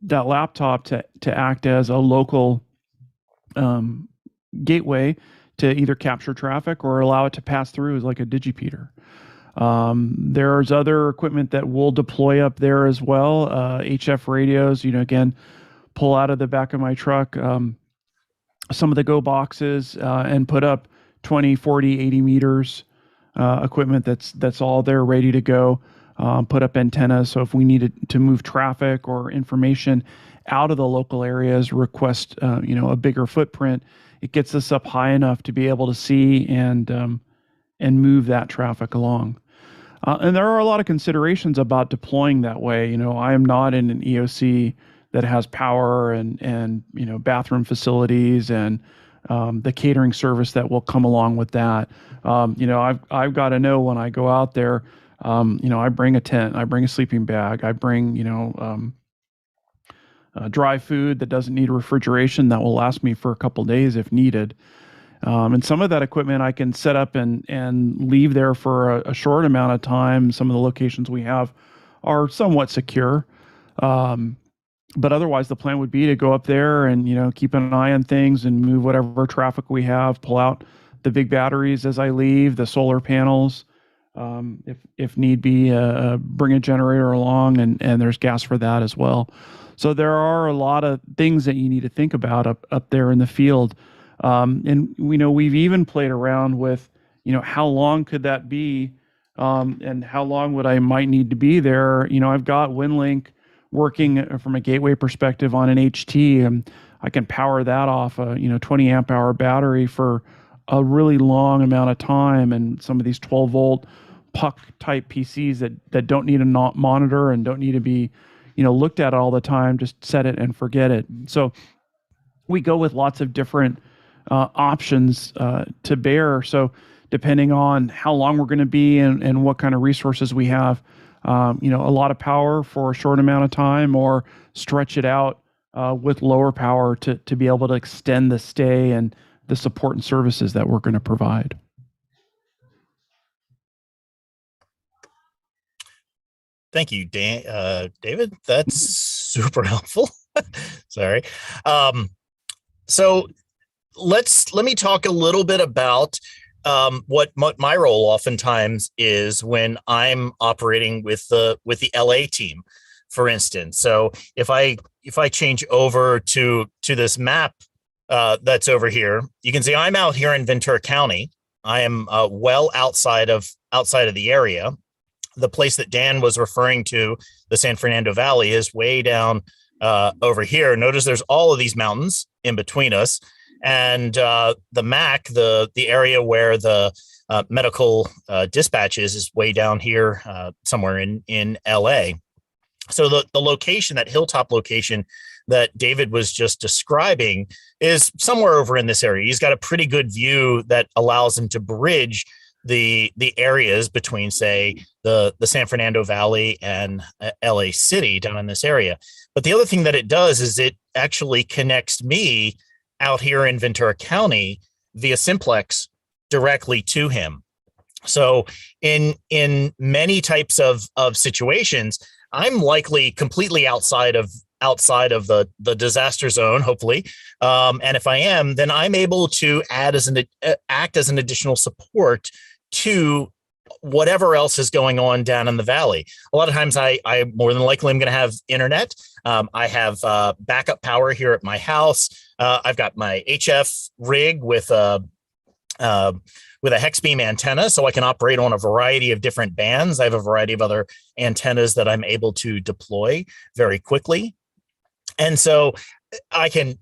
laptop to act as a local gateway to either capture traffic or allow it to pass through as like a digipeater. There's other equipment that we'll deploy up there as well. HF radios, again, pull out of the back of my truck some of the go boxes and put up 20, 40, 80 meters equipment that's all there ready to go. Put up antennas, so if we needed to move traffic or information out of the local areas, request a bigger footprint, it gets us up high enough to be able to see and move that traffic along. And there are a lot of considerations about deploying that way. I am not in an EOC that has power and bathroom facilities and the catering service that will come along with that. I've got to know when I go out there. I bring a tent, I bring a sleeping bag, I bring dry food that doesn't need refrigeration that will last me for a couple days if needed. And some of that equipment I can set up and leave there for a short amount of time. Some of the locations we have are somewhat secure. But otherwise, the plan would be to go up there and, keep an eye on things and move whatever traffic we have, pull out the big batteries as I leave, the solar panels, if need be, bring a generator along, and there's gas for that as well. So there are a lot of things that you need to think about up there in the field. And we've even played around with, how long could that be, and how long would I might need to be there. I've got Winlink working from a gateway perspective on an HT, and I can power that off a 20 amp hour battery for a really long amount of time. And some of these 12 volt puck type PCs that don't need a monitor and don't need to be looked at it all the time, just set it and forget it. So we go with lots of different options to bear. So depending on how long we're going to be and what kind of resources we have, a lot of power for a short amount of time, or stretch it out with lower power to be able to extend the stay and the support and services that we're going to provide. Thank you, David. That's super helpful. Sorry. So let me talk a little bit about what my role oftentimes is when I'm operating with the LA team, for instance. So if I change over to this map that's over here, you can see I'm out here in Ventura County. I am well outside of the area. The place that Dan was referring to, the San Fernando Valley, is way down over here. Notice there's all of these mountains in between us, and the MAC, the area where the medical dispatch is way down here, somewhere in LA. So the location, that hilltop location that David was just describing, is somewhere over in this area. He's got a pretty good view that allows him to bridge the areas between, say, the San Fernando Valley and LA City down in this area. But the other thing that it does is it actually connects me out here in Ventura County via simplex directly to him. So in many types of situations, I'm likely completely outside of the disaster zone, hopefully. And if I am, then I'm able to act as an additional support to whatever else is going on down in the valley. A lot of times I more than likely am going to have internet. I have backup power here at my house. I've got my HF rig with a hex beam antenna, so I can operate on a variety of different bands. I have a variety of other antennas that I'm able to deploy very quickly. And so I'm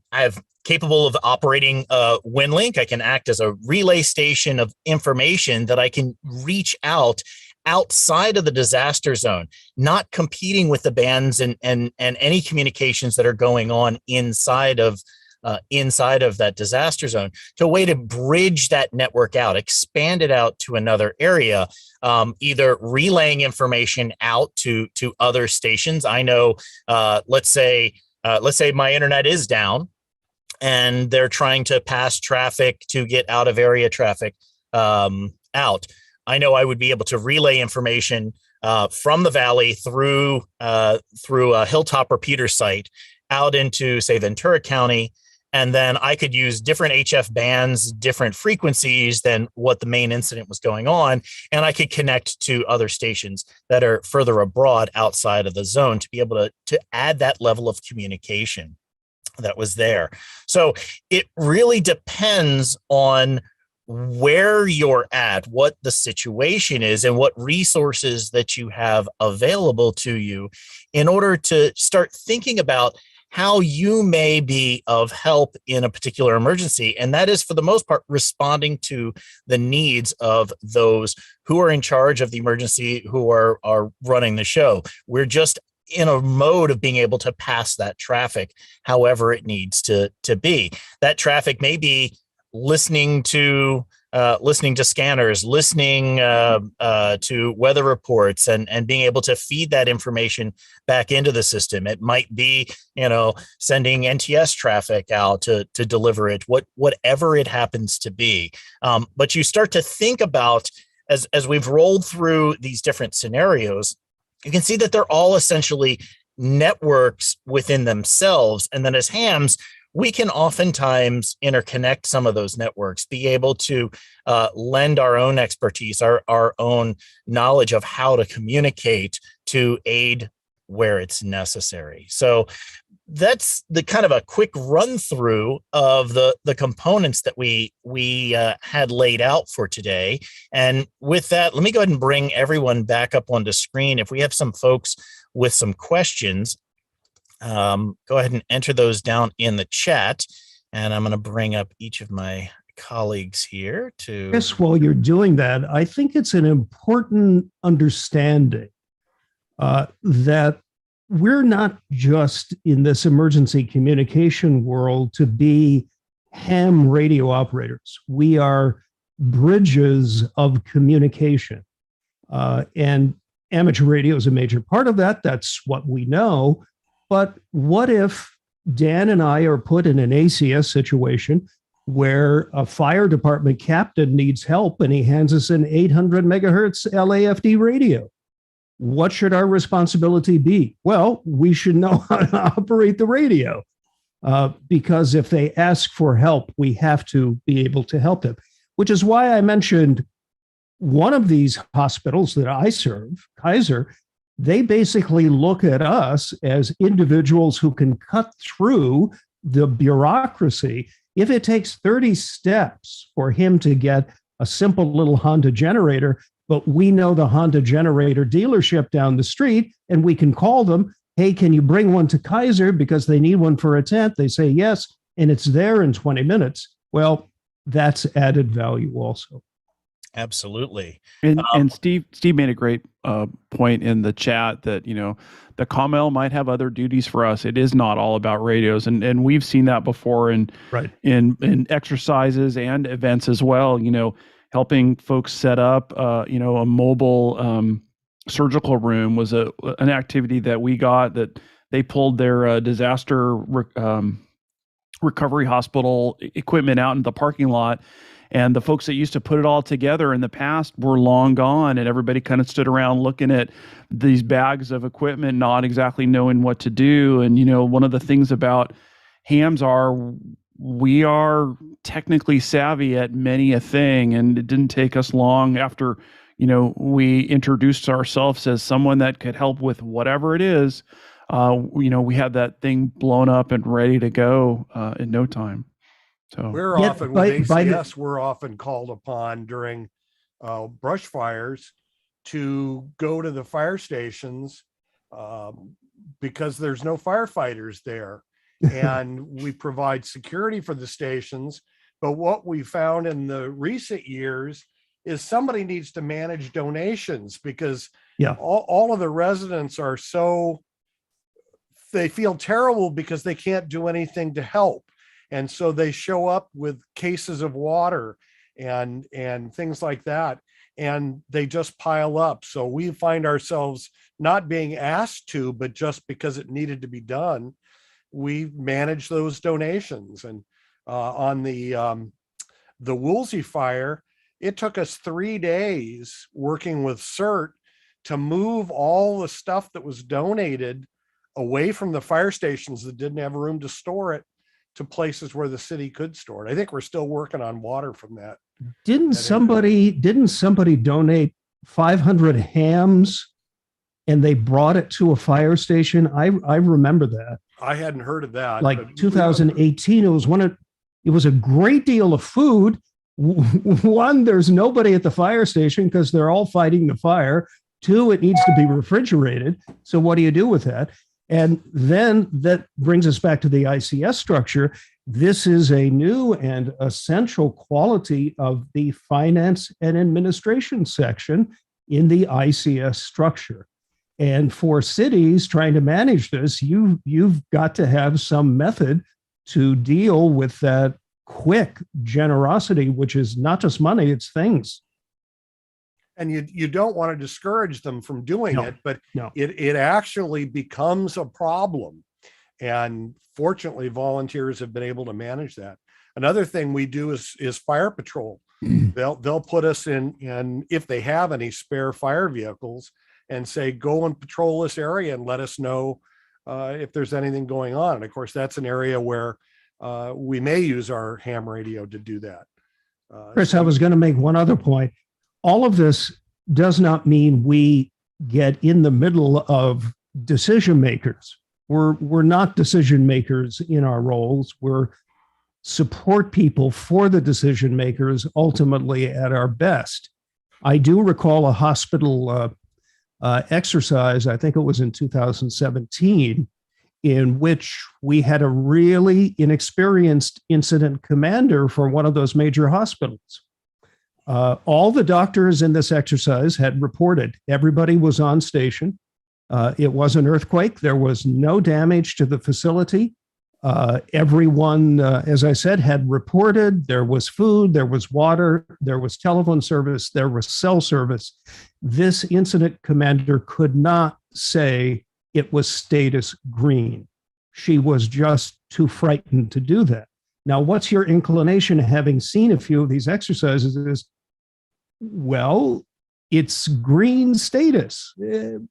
capable of operating Winlink. I can act as a relay station of information that I can reach outside of the disaster zone, not competing with the bands and any communications that are going on inside of that disaster zone, to a way to bridge that network out, expand it out to another area, either relaying information out to other stations. I know, let's say my internet is down and they're trying to pass traffic to get out of area traffic out. I know I would be able to relay information from the valley through a Hilltop repeater site out into, say, Ventura County. And then I could use different HF bands, different frequencies than what the main incident was going on. And I could connect to other stations that are further abroad outside of the zone to be able to add that level of communication that was there. So it really depends on where you're at, what the situation is, and what resources that you have available to you in order to start thinking about how you may be of help in a particular emergency. And that is, for the most part, responding to the needs of those who are in charge of the emergency, who are running the show. We're just in a mode of being able to pass that traffic however it needs to be. That traffic may be listening to scanners, listening to weather reports, and being able to feed that information back into the system. It might be, sending NTS traffic out to deliver it, whatever it happens to be. But you start to think about, as we've rolled through these different scenarios, you can see that they're all essentially networks within themselves. And then as hams, we can oftentimes interconnect some of those networks, be able to lend our own expertise, our own knowledge of how to communicate to aid where it's necessary. So that's the kind of a quick run through of the components that we had laid out for today. And with that, let me go ahead and bring everyone back up onto screen. If we have some folks with some questions, go ahead and enter those down in the chat. And I'm going to bring up each of my colleagues here to... Yes, while you're doing that, I think it's an important understanding that we're not just in this emergency communication world to be ham radio operators. We are bridges of communication. And amateur radio is a major part of that. That's what we know. But what if Dan and I are put in an ACS situation where a fire department captain needs help and he hands us an 800 megahertz LAFD radio? What should our responsibility be? Well, we should know how to operate the radio, because if they ask for help, we have to be able to help them, which is why I mentioned one of these hospitals that I serve, Kaiser. They basically look at us as individuals who can cut through the bureaucracy. If it takes 30 steps for him to get a simple little Honda generator, but we know the Honda generator dealership down the street, and we can call them, hey, can you bring one to Kaiser because they need one for a tent? They say yes, and it's there in 20 minutes. Well, that's added value also. Absolutely. And Steve made a great point in the chat that, the ComL might have other duties for us. It is not all about radios. And we've seen that before in exercises and events as well, helping folks set up, a mobile surgical room was an activity that we got, that they pulled their disaster recovery hospital equipment out in the parking lot. And the folks that used to put it all together in the past were long gone, and everybody kind of stood around looking at these bags of equipment, not exactly knowing what to do. And, one of the things about hams we are technically savvy at many a thing, and it didn't take us long after, we introduced ourselves as someone that could help with whatever it is. We had that thing blown up and ready to go in no time. So we're often with ACS, we're often called upon during brush fires to go to the fire stations because there's no firefighters there, and we provide security for the stations. But what we found in the recent years is somebody needs to manage donations, because all of the residents are they feel terrible because they can't do anything to help. And so they show up with cases of water and things like that, and they just pile up. So we find ourselves not being asked to, but just because it needed to be done, we manage those donations. And on the Woolsey fire, it took us 3 days working with CERT to move all the stuff that was donated away from the fire stations that didn't have room to store it to places where the city could store it. I think we're still working on water from that. Didn't somebody donate 500 hams and they brought it to a fire station? I remember that. I hadn't heard of that. Like 2018, it was a great deal of food. One, there's nobody at the fire station because they're all fighting the fire. Two, it needs to be refrigerated. So what do you do with that? And then that brings us back to the ICS structure. This is a new and essential quality of the finance and administration section in the ICS structure. And for cities trying to manage this, you've got to have some method to deal with that quick generosity, which is not just money, it's things. And you don't want to discourage them from doing it, but it actually becomes a problem. And fortunately, volunteers have been able to manage that. Another thing we do is fire patrol. They'll put us in if they have any spare fire vehicles, and say, go and patrol this area and let us know if there's anything going on. And of course, that's an area where we may use our ham radio to do that. Chris, I was going to make one other point. All of this does not mean we get in the middle of decision makers. We're not decision makers in our roles. We're support people for the decision makers, ultimately at our best. I do recall a hospital exercise, I think it was in 2017, in which we had a really inexperienced incident commander for one of those major hospitals. All the doctors in this exercise had reported. Everybody was on station. It was an earthquake. There was no damage to the facility. Everyone, as I said, had reported. There was food, there was water, there was telephone service, there was cell service. This incident commander could not say it was status green. She was just too frightened to do that. Now, what's your inclination, having seen a few of these exercises, is, well, it's green status.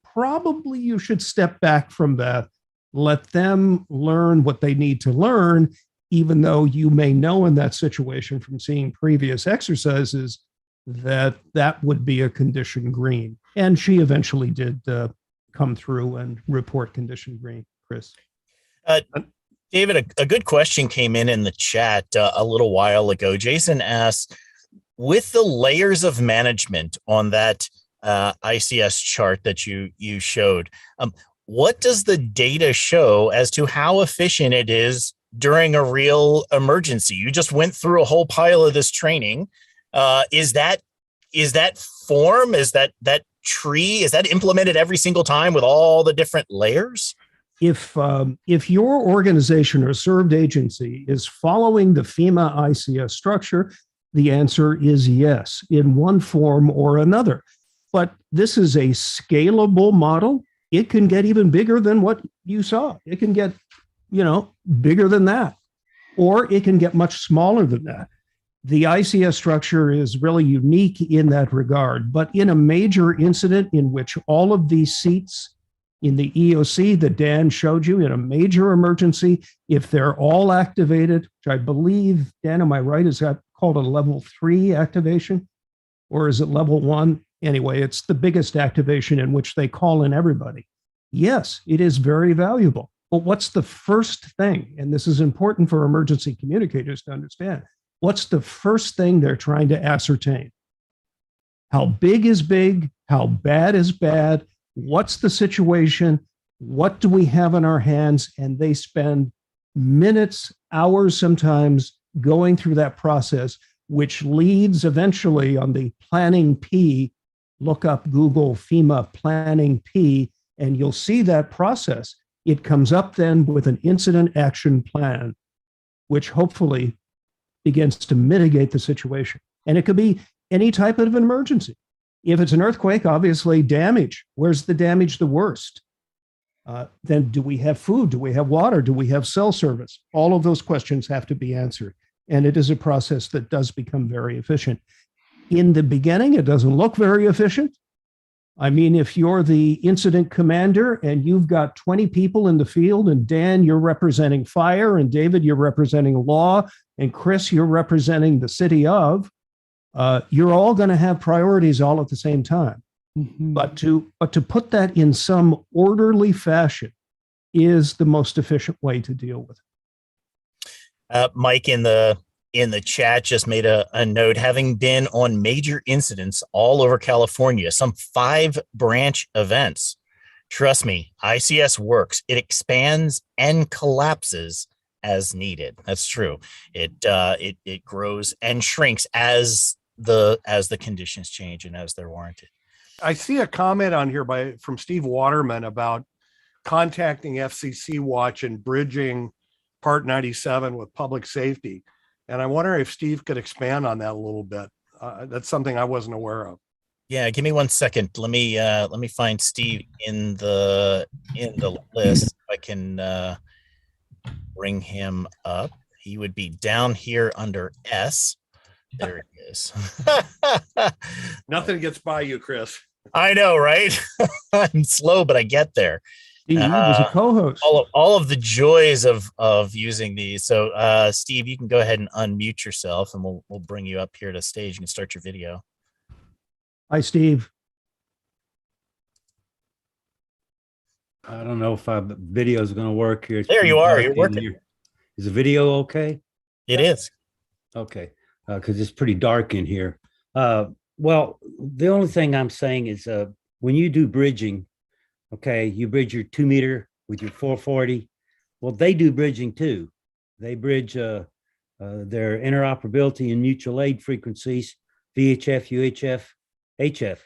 Probably you should step back from that. Let them learn what they need to learn, even though you may know in that situation from seeing previous exercises that that would be a condition green. And she eventually did come through and report condition green. Chris. David, a good question came in the chat a little while ago. Jason asked, with the layers of management on that ICS chart that you showed, what does the data show as to how efficient it is during a real emergency? You just went through a whole pile of this training. Is that form, is that tree, is that implemented every single time with all the different layers? If your organization or served agency is following the FEMA ICS structure, the answer is yes, in one form or another. But this is a scalable model. It can get even bigger than what you saw. It can get, bigger than that, or it can get much smaller than that. The ICS structure is really unique in that regard. But in a major incident in which all of these seats in the EOC that Dan showed you, in a major emergency, if they're all activated, which I believe, Dan, am I right, is that called a level 3 activation? Or is it level 1? Anyway, it's the biggest activation in which they call in everybody. Yes, it is very valuable. But what's the first thing? And this is important for emergency communicators to understand. What's the first thing they're trying to ascertain? How big is big? How bad is bad? What's the situation? What do we have in our hands? And they spend minutes, hours sometimes going through that process, which leads eventually on the planning P. Look up Google FEMA planning P, and you'll see that process. It comes up then with an incident action plan, which hopefully begins to mitigate the situation. And it could be any type of an emergency. If it's an earthquake, obviously damage. Where's the damage the worst? Then do we have food? Do we have water? Do we have cell service? All of those questions have to be answered. And it is a process that does become very efficient. In the beginning, it doesn't look very efficient. I mean, if you're the incident commander and you've got 20 people in the field, and Dan, you're representing fire, and David, you're representing law, and Chris, you're representing the city of, you're all going to have priorities all at the same time. Mm-hmm. But to put that in some orderly fashion is the most efficient way to deal with it. Mike in the chat just made a note, having been on major incidents all over California, some 5 branch events. Trust me, ICS works. It expands and collapses as needed. That's true. It grows and shrinks as the conditions change and as they're warranted. I see a comment on here from Steve Waterman about contacting FCC Watch and bridging Part 97 with public safety. And I wonder if Steve could expand on that a little bit. That's something I wasn't aware of. Yeah, give me 1 second. Let me find Steve in the list. I can bring him up. He would be down here under S. There it is. Nothing gets by you, Chris. I know, right? I'm slow, but I get there. He was a co-host. All of the joys of using these. So, Steve, you can go ahead and unmute yourself, and we'll bring you up here to stage. You can start your video. Hi, Steve. I don't know if video is going to work here. There you are. You're working. Here. Is the video okay? It is. Okay, because it's pretty dark in here. Well, the only thing I'm saying is when you do bridging, okay, you bridge your 2 meter with your 440. Well, they do bridging too. They bridge their interoperability and mutual aid frequencies, VHF, UHF, HF.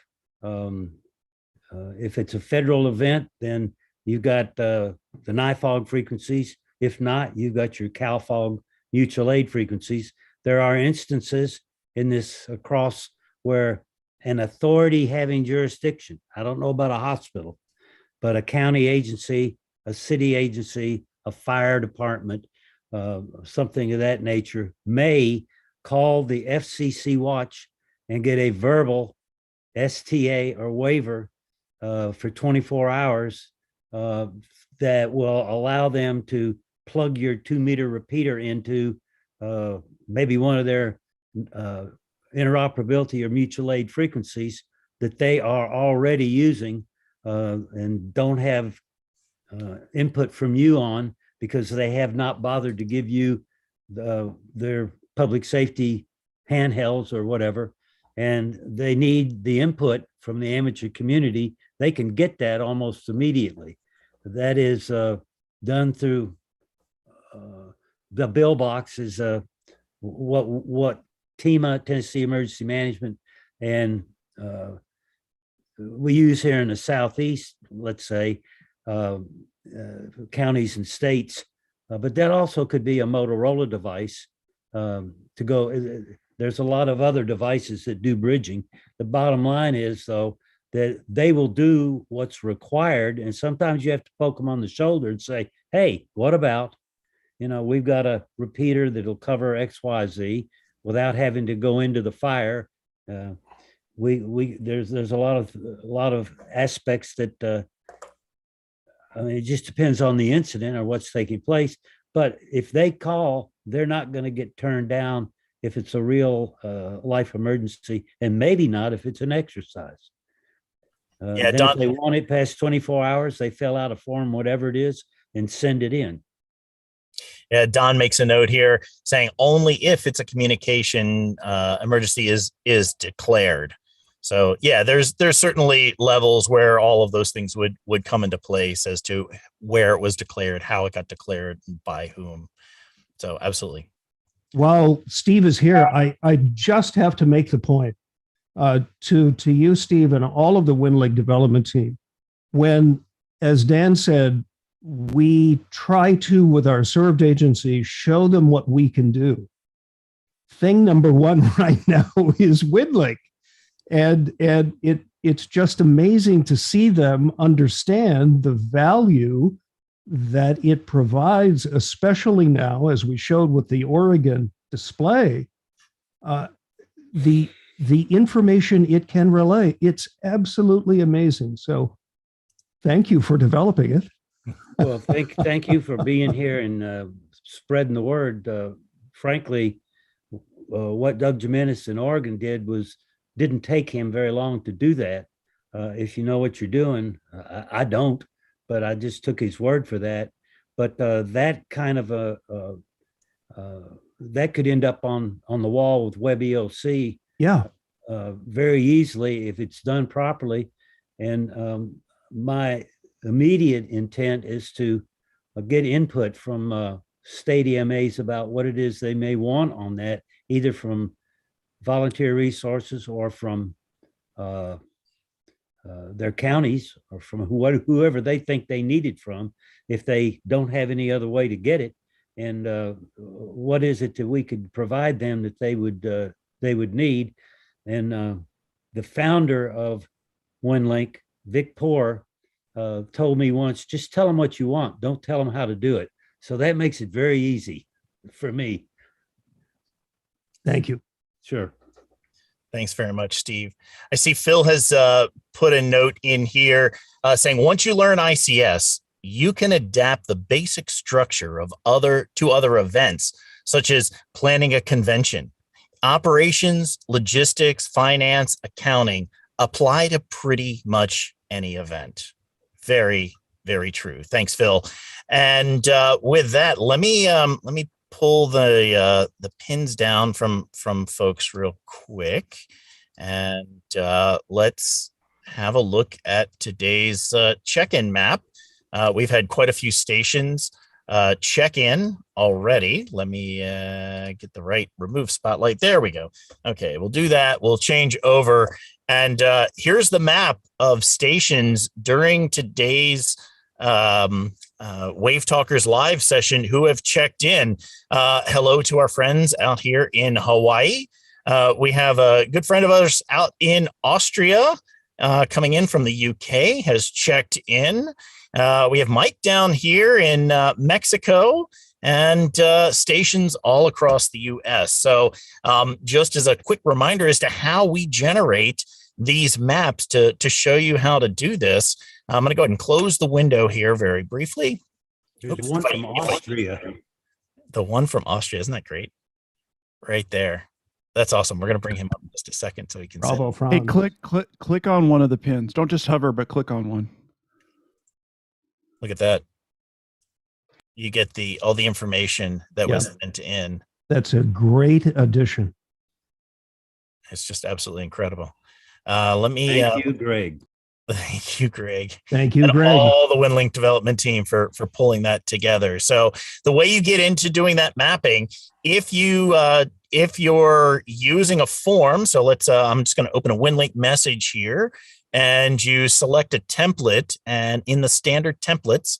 If it's a federal event, then you've got the NIFOG frequencies. If not, you've got your CalFog mutual aid frequencies. There are instances in this across where an authority having jurisdiction, I don't know about a hospital, but a county agency, a city agency, a fire department, something of that nature, may call the FCC watch and get a verbal STA or waiver for 24 hours that will allow them to plug your 2-meter repeater into maybe one of their interoperability or mutual aid frequencies that they are already using and don't have input from you on, because they have not bothered to give you their public safety handhelds or whatever, and they need the input from the amateur community. They can get that almost immediately. That is done through the bill box is what TEMA, Tennessee Emergency Management, and we use here in the Southeast, let's say, counties and states, but that also could be a Motorola device to go. There's a lot of other devices that do bridging. The bottom line is, though, that they will do what's required. And sometimes you have to poke them on the shoulder and say, hey, what about, we've got a repeater that'll cover X, Y, Z without having to go into the fire. There's a lot of aspects that, it just depends on the incident or what's taking place. But if they call, they're not going to get turned down if it's a real life emergency, and maybe not if it's an exercise. Yeah, then Don, if they want it past 24 hours, they fill out a form, whatever it is, and send it in. Yeah, Don makes a note here saying only if it's a communication emergency is declared. So yeah, there's certainly levels where all of those things would come into place as to where it was declared, how it got declared, and by whom. So absolutely. While Steve is here, I just have to make the point to you, Steve, and all of the Winlink development team. When, as Dan said, we try to, with our served agencies, show them what we can do. Thing number one right now is Winlink. And it's just amazing to see them understand the value that it provides, especially now, as we showed with the Oregon display, the information it can relay. It's absolutely amazing. So thank you for developing it. Well, thank you for being here and spreading the word. Frankly, what Doug Jimenez in Oregon didn't take him very long to do that. If you know what you're doing, I don't, but I just took his word for that. But that kind of that could end up on the wall with WebEOC. Yeah. Very easily if it's done properly. And my immediate intent is to get input from state EMAs about what it is they may want on that, either from volunteer resources or from their counties or from whoever they think they need it from, if they don't have any other way to get it. And what is it that we could provide them that they would need? And the founder of Winlink, Vic Poor, told me once, just tell them what you want. Don't tell them how to do it. So that makes it very easy for me. Thank you. Sure. Thanks very much, Steve. I see Phil has put a note in here saying once you learn ICS, you can adapt the basic structure of other events, such as planning a convention. Operations, logistics, finance, accounting apply to pretty much any event. Very, very true. Thanks, Phil. And with that, let me pull the pins down from folks real quick, and let's have a look at today's check-in map. We've had quite a few stations check in already. Let me get the right remove spotlight. There we go. Okay, we'll do that. We'll change over. And here's the map of stations during today's WaveTalkers live session who have checked in. Hello to our friends out here in Hawaii. We have a good friend of ours out in Austria, coming in from the UK, has checked in. We have Mike down here in Mexico, and stations all across the US. So just as a quick reminder as to how we generate these maps to show you how to do this, I'm going to go ahead and close the window here very briefly. There's one from Austria. The one from Austria, isn't that great? Right there. That's awesome. We're going to bring him up in just a second so he can Bravo, Franz. Hey, click on one of the pins. Don't just hover, but click on one. Look at that. You get all the information that was sent in. That's a great addition. It's just absolutely incredible. Let me Thank you, Greg. Thank you, Greg. Thank you, and Greg. all the Winlink development team for pulling that together. So the way you get into doing that mapping, if you're using a form, so let's I'm just going to open a Winlink message here, and you select a template, and in the standard templates,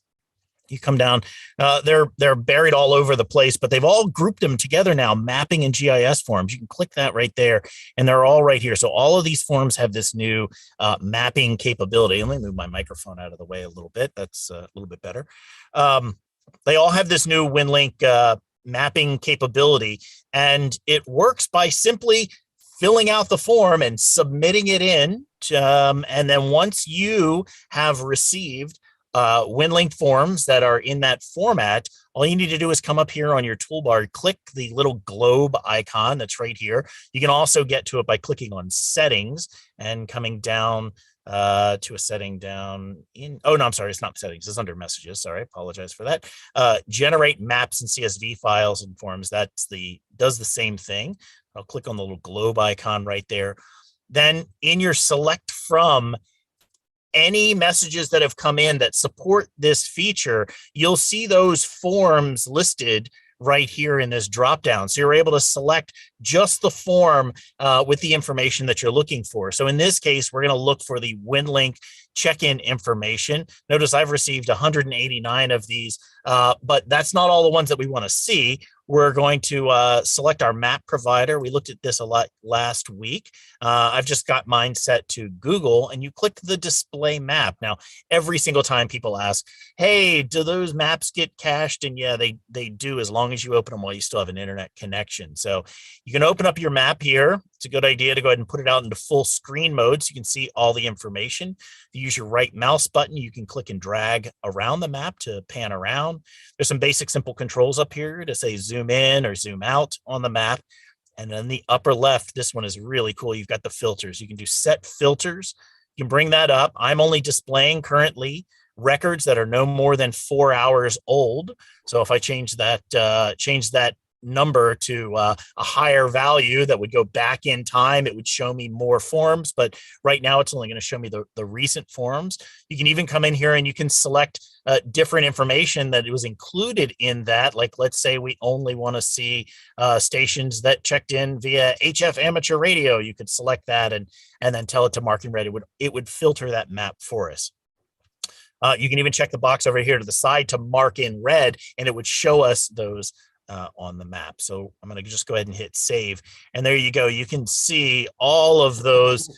you come down, they're buried all over the place, but they've all grouped them together now, mapping and GIS forms. You can click that right there, and they're all right here. So all of these forms have this new mapping capability. Let me move my microphone out of the way a little bit. That's a little bit better. They all have this new Winlink mapping capability, and it works by simply filling out the form and submitting it in. And then once you have received Winlink forms that are in that format, all you need to do is come up here on your toolbar, click the little globe icon that's right here. You can also get to it by clicking on settings and coming down to a setting down in, oh no, I'm sorry, it's not settings, it's under messages. Sorry, I apologize for that. Generate maps and CSV files and forms. Does the same thing. I'll click on the little globe icon right there. Then in your select from, any messages that have come in that support this feature, you'll see those forms listed right here in this dropdown. So you're able to select just the form with the information that you're looking for. So in this case, we're going to look for the Winlink check-in information. Notice I've received 189 of these, but that's not all the ones that we want to see. We're going to select our map provider. We looked at this a lot last week. I've just got mine set to Google, and you click the display map. Now, every single time people ask, hey, do those maps get cached? And yeah, they do, as long as you open them while you still have an internet connection. So you can open up your map here. It's a good idea to go ahead and put it out into full screen mode so you can see all the information. If you use your right mouse button, you can click and drag around the map to pan around. There's some basic simple controls up here to say zoom in or zoom out on the map. And then the upper left, this one is really cool. You've got the filters. You can do set filters. You can bring that up. I'm only displaying currently records that are no more than 4 hours old. So if I change that number to a higher value that would go back in time, it would show me more forms, but right now it's only going to show me the recent forms. You can even come in here and you can select different information that was included in that. Like, let's say we only want to see stations that checked in via HF amateur radio. You could select that and then tell it to mark in red. It would filter that map for us. You can even check the box over here to the side to mark in red, and it would show us those on the map. So I'm going to just go ahead and hit save, and there you go. You can see all of those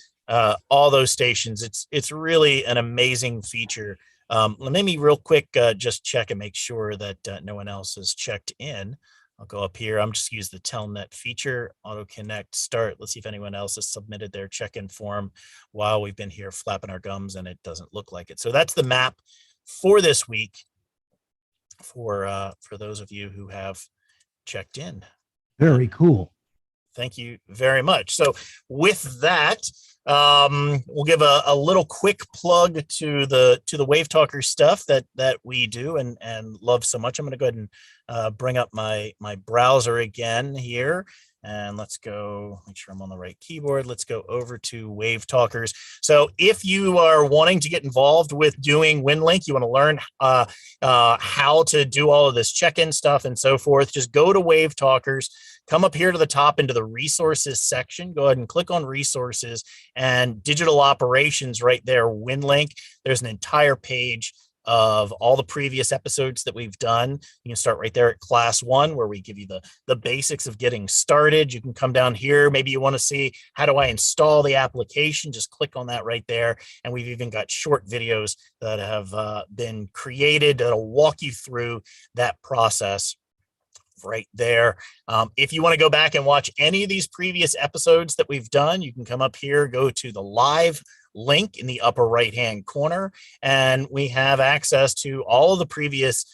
stations. It's really an amazing feature. Let me real quick just check and make sure that no one else has checked in. I'll go up here. I'm just use the Telnet feature, auto connect, start. Let's see if anyone else has submitted their check-in form while we've been here flapping our gums and it doesn't look like it. So that's the map for this week for those of you who have checked in. Very cool. Thank you very much. So with that, we'll give a little quick plug to the WaveTalkers stuff that we do and love so much. I'm going to go ahead and bring up my browser again here, And let's go, make sure I'm on the right keyboard. Let's go over to WaveTalkers. So if you are wanting to get involved with doing Winlink, you want to learn how to do all of this check-in stuff and so forth, just go to WaveTalkers, come up here to the top into the resources section, go ahead and click on resources and digital operations right there, Winlink. There's an entire page of all the previous episodes that we've done. You can start right there at class 1, where we give you the basics of getting started. You can come down here. Maybe you want to see, how do I install the application? Just click on that right there. And we've even got short videos that have been created that'll walk you through that process right there. If you want to go back and watch any of these previous episodes that we've done, you can come up here, go to the live link in the upper right hand corner, and we have access to all of the previous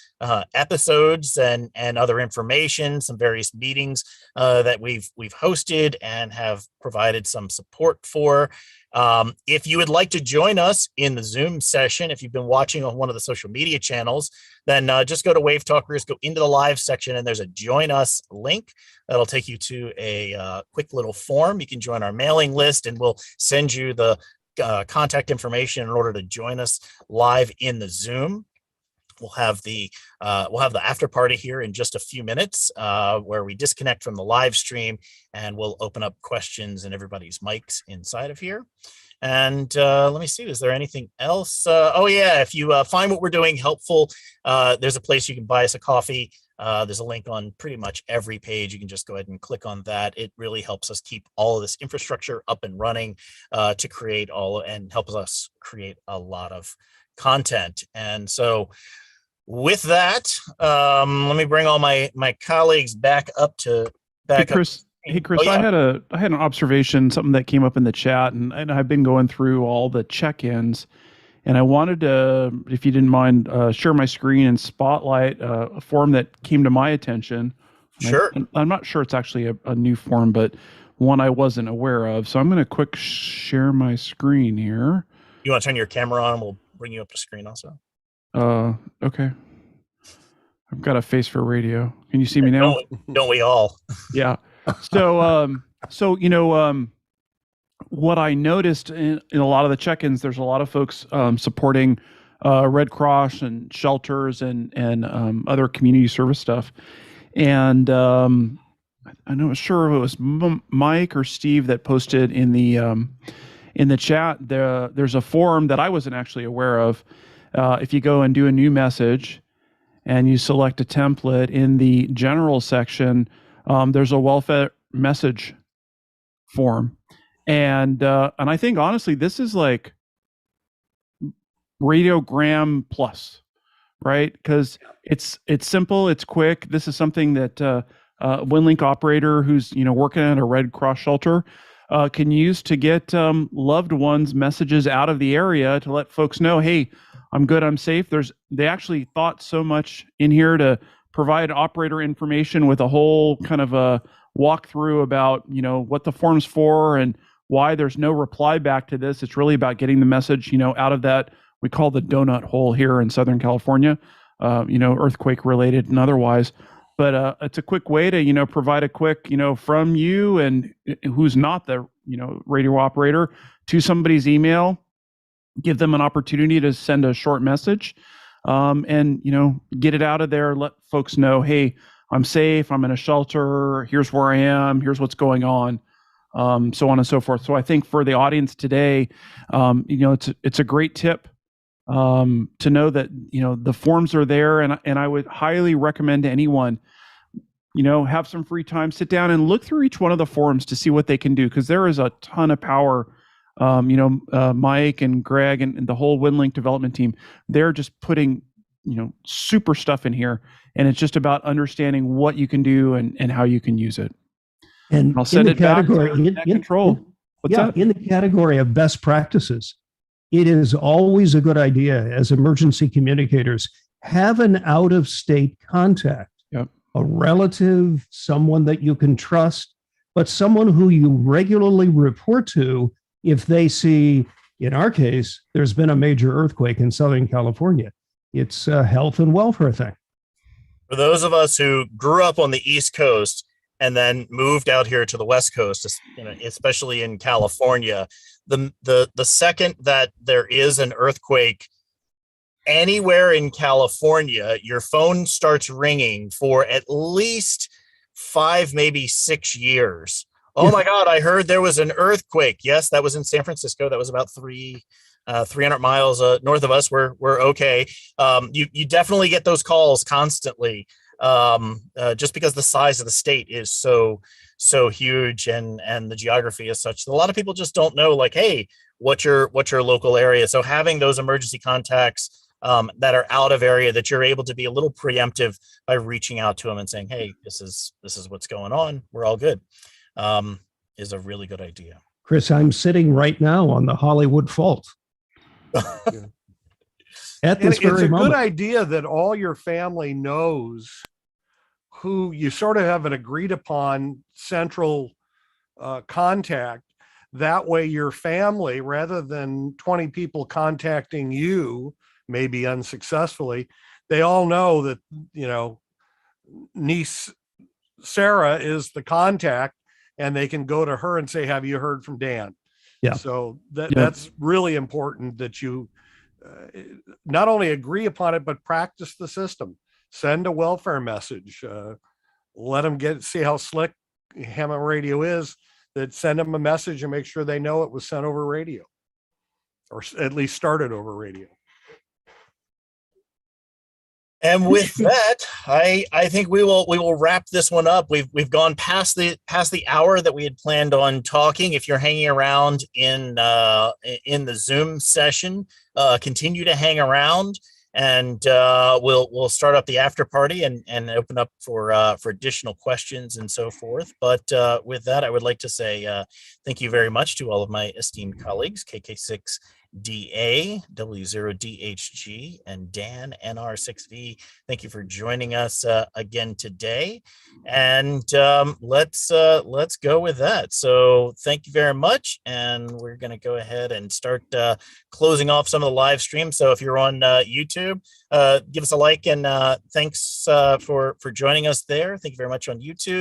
episodes and other information, some various meetings that we've hosted and have provided some support for. If you would like to join us in the Zoom session, if you've been watching on one of the social media channels, then just go to WaveTalkers, go into the live section, and there's a join us link that'll take you to a quick little form. You can join our mailing list, and we'll send you the contact information in order to join us live in the Zoom. We'll have the after party here in just a few minutes, where we disconnect from the live stream, and we'll open up questions and everybody's mics inside of here. And let me see, is there anything else? Oh yeah, if you find what we're doing helpful, there's a place you can buy us a coffee. There's a link on pretty much every page. You can just go ahead and click on that. It really helps us keep all of this infrastructure up and running to create and helps us create a lot of content. And so with that, let me bring all my colleagues back up to Hey, Chris. Oh, yeah. I had an observation, something that came up in the chat, and I've been going through all the check-ins, and I wanted to, if you didn't mind, share my screen and spotlight a form that came to my attention. Sure. I'm not sure it's actually a new form, but one I wasn't aware of. So I'm going to quick share my screen here. You want to turn your camera on? We'll bring you up to screen also. Okay. I've got a face for radio. Can you see me now? Don't we all? Yeah. So, what I noticed in a lot of the check-ins, there's a lot of folks supporting Red Cross and shelters and other community service stuff. And I'm not sure if it was Mike or Steve that posted in the chat. There's a form that I wasn't actually aware of. If you go and do a new message and you select a template in the general section, there's a welfare message form. And I think honestly, this is like Radiogram plus, right? Because it's simple, it's quick. This is something that Winlink operator who's working at a Red Cross shelter can use to get loved ones' messages out of the area to let folks know, hey, I'm good, I'm safe. They actually thought so much in here to provide operator information with a whole kind of a walkthrough about what the form's for and why there's no reply back to this. It's really about getting the message out of that we call the donut hole here in Southern California, earthquake related and otherwise. But it's a quick way to provide a quick from you and who's not the radio operator to somebody's email, give them an opportunity to send a short message, and get it out of there. Let folks know, hey, I'm safe. I'm in a shelter. Here's where I am. Here's what's going on, so on and so forth. So I think for the audience today, it's a great tip to know that the forms are there, and I would highly recommend to anyone, have some free time, sit down and look through each one of the forums to see what they can do, because there is a ton of power. Mike and Greg and the whole Winlink development team, they're just putting super stuff in here, and it's just about understanding what you can do and how you can use it. And I'll send it back to in control. What's that? In the category of best practices, it is always a good idea as emergency communicators, have an out-of-state contact, a relative, someone that you can trust, but someone who you regularly report to if they see, in our case, there's been a major earthquake in Southern California. It's a health and welfare thing. For those of us who grew up on the East Coast, and then moved out here to the West Coast, especially in California. The second that there is an earthquake anywhere in California, your phone starts ringing for at least 5, maybe 6 years. Oh my God, I heard there was an earthquake. Yes, that was in San Francisco. That was about 300 miles north of us. We're okay. You definitely get those calls constantly, just because the size of the state is so huge, and the geography is such that a lot of people just don't know, like, hey, what's your local area? So having those emergency contacts that are out of area, that you're able to be a little preemptive by reaching out to them and saying, hey, this is what's going on, we're all good, is a really good idea. Chris, I'm sitting right now on the Hollywood Fault. At this very it's a moment. good idea that all your family knows who you sort of have an agreed upon central contact. That way your family, rather than 20 people contacting you, maybe unsuccessfully, they all know that, niece Sarah is the contact, and they can go to her and say, have you heard from Dan? Yeah. So that's really important, that you not only agree upon it, but practice the system. Send a welfare message. Let them see how slick ham radio is, that send them a message and make sure they know it was sent over radio, or at least started over radio. And with that, I think we will wrap this one up. We've gone past the hour that we had planned on talking. If you're hanging around in the Zoom session, continue to hang around, and we'll start up the after party and open up for additional questions and so forth. But with that, I would like to say thank you very much to all of my esteemed colleagues, KK6DA, W0DHG, and Dan, NR6V. Thank you for joining us again today, and let's go with that. So thank you very much, and we're going to go ahead and start closing off some of the live stream. So if you're on YouTube, give us a like, and thanks for joining us there. Thank you very much on YouTube.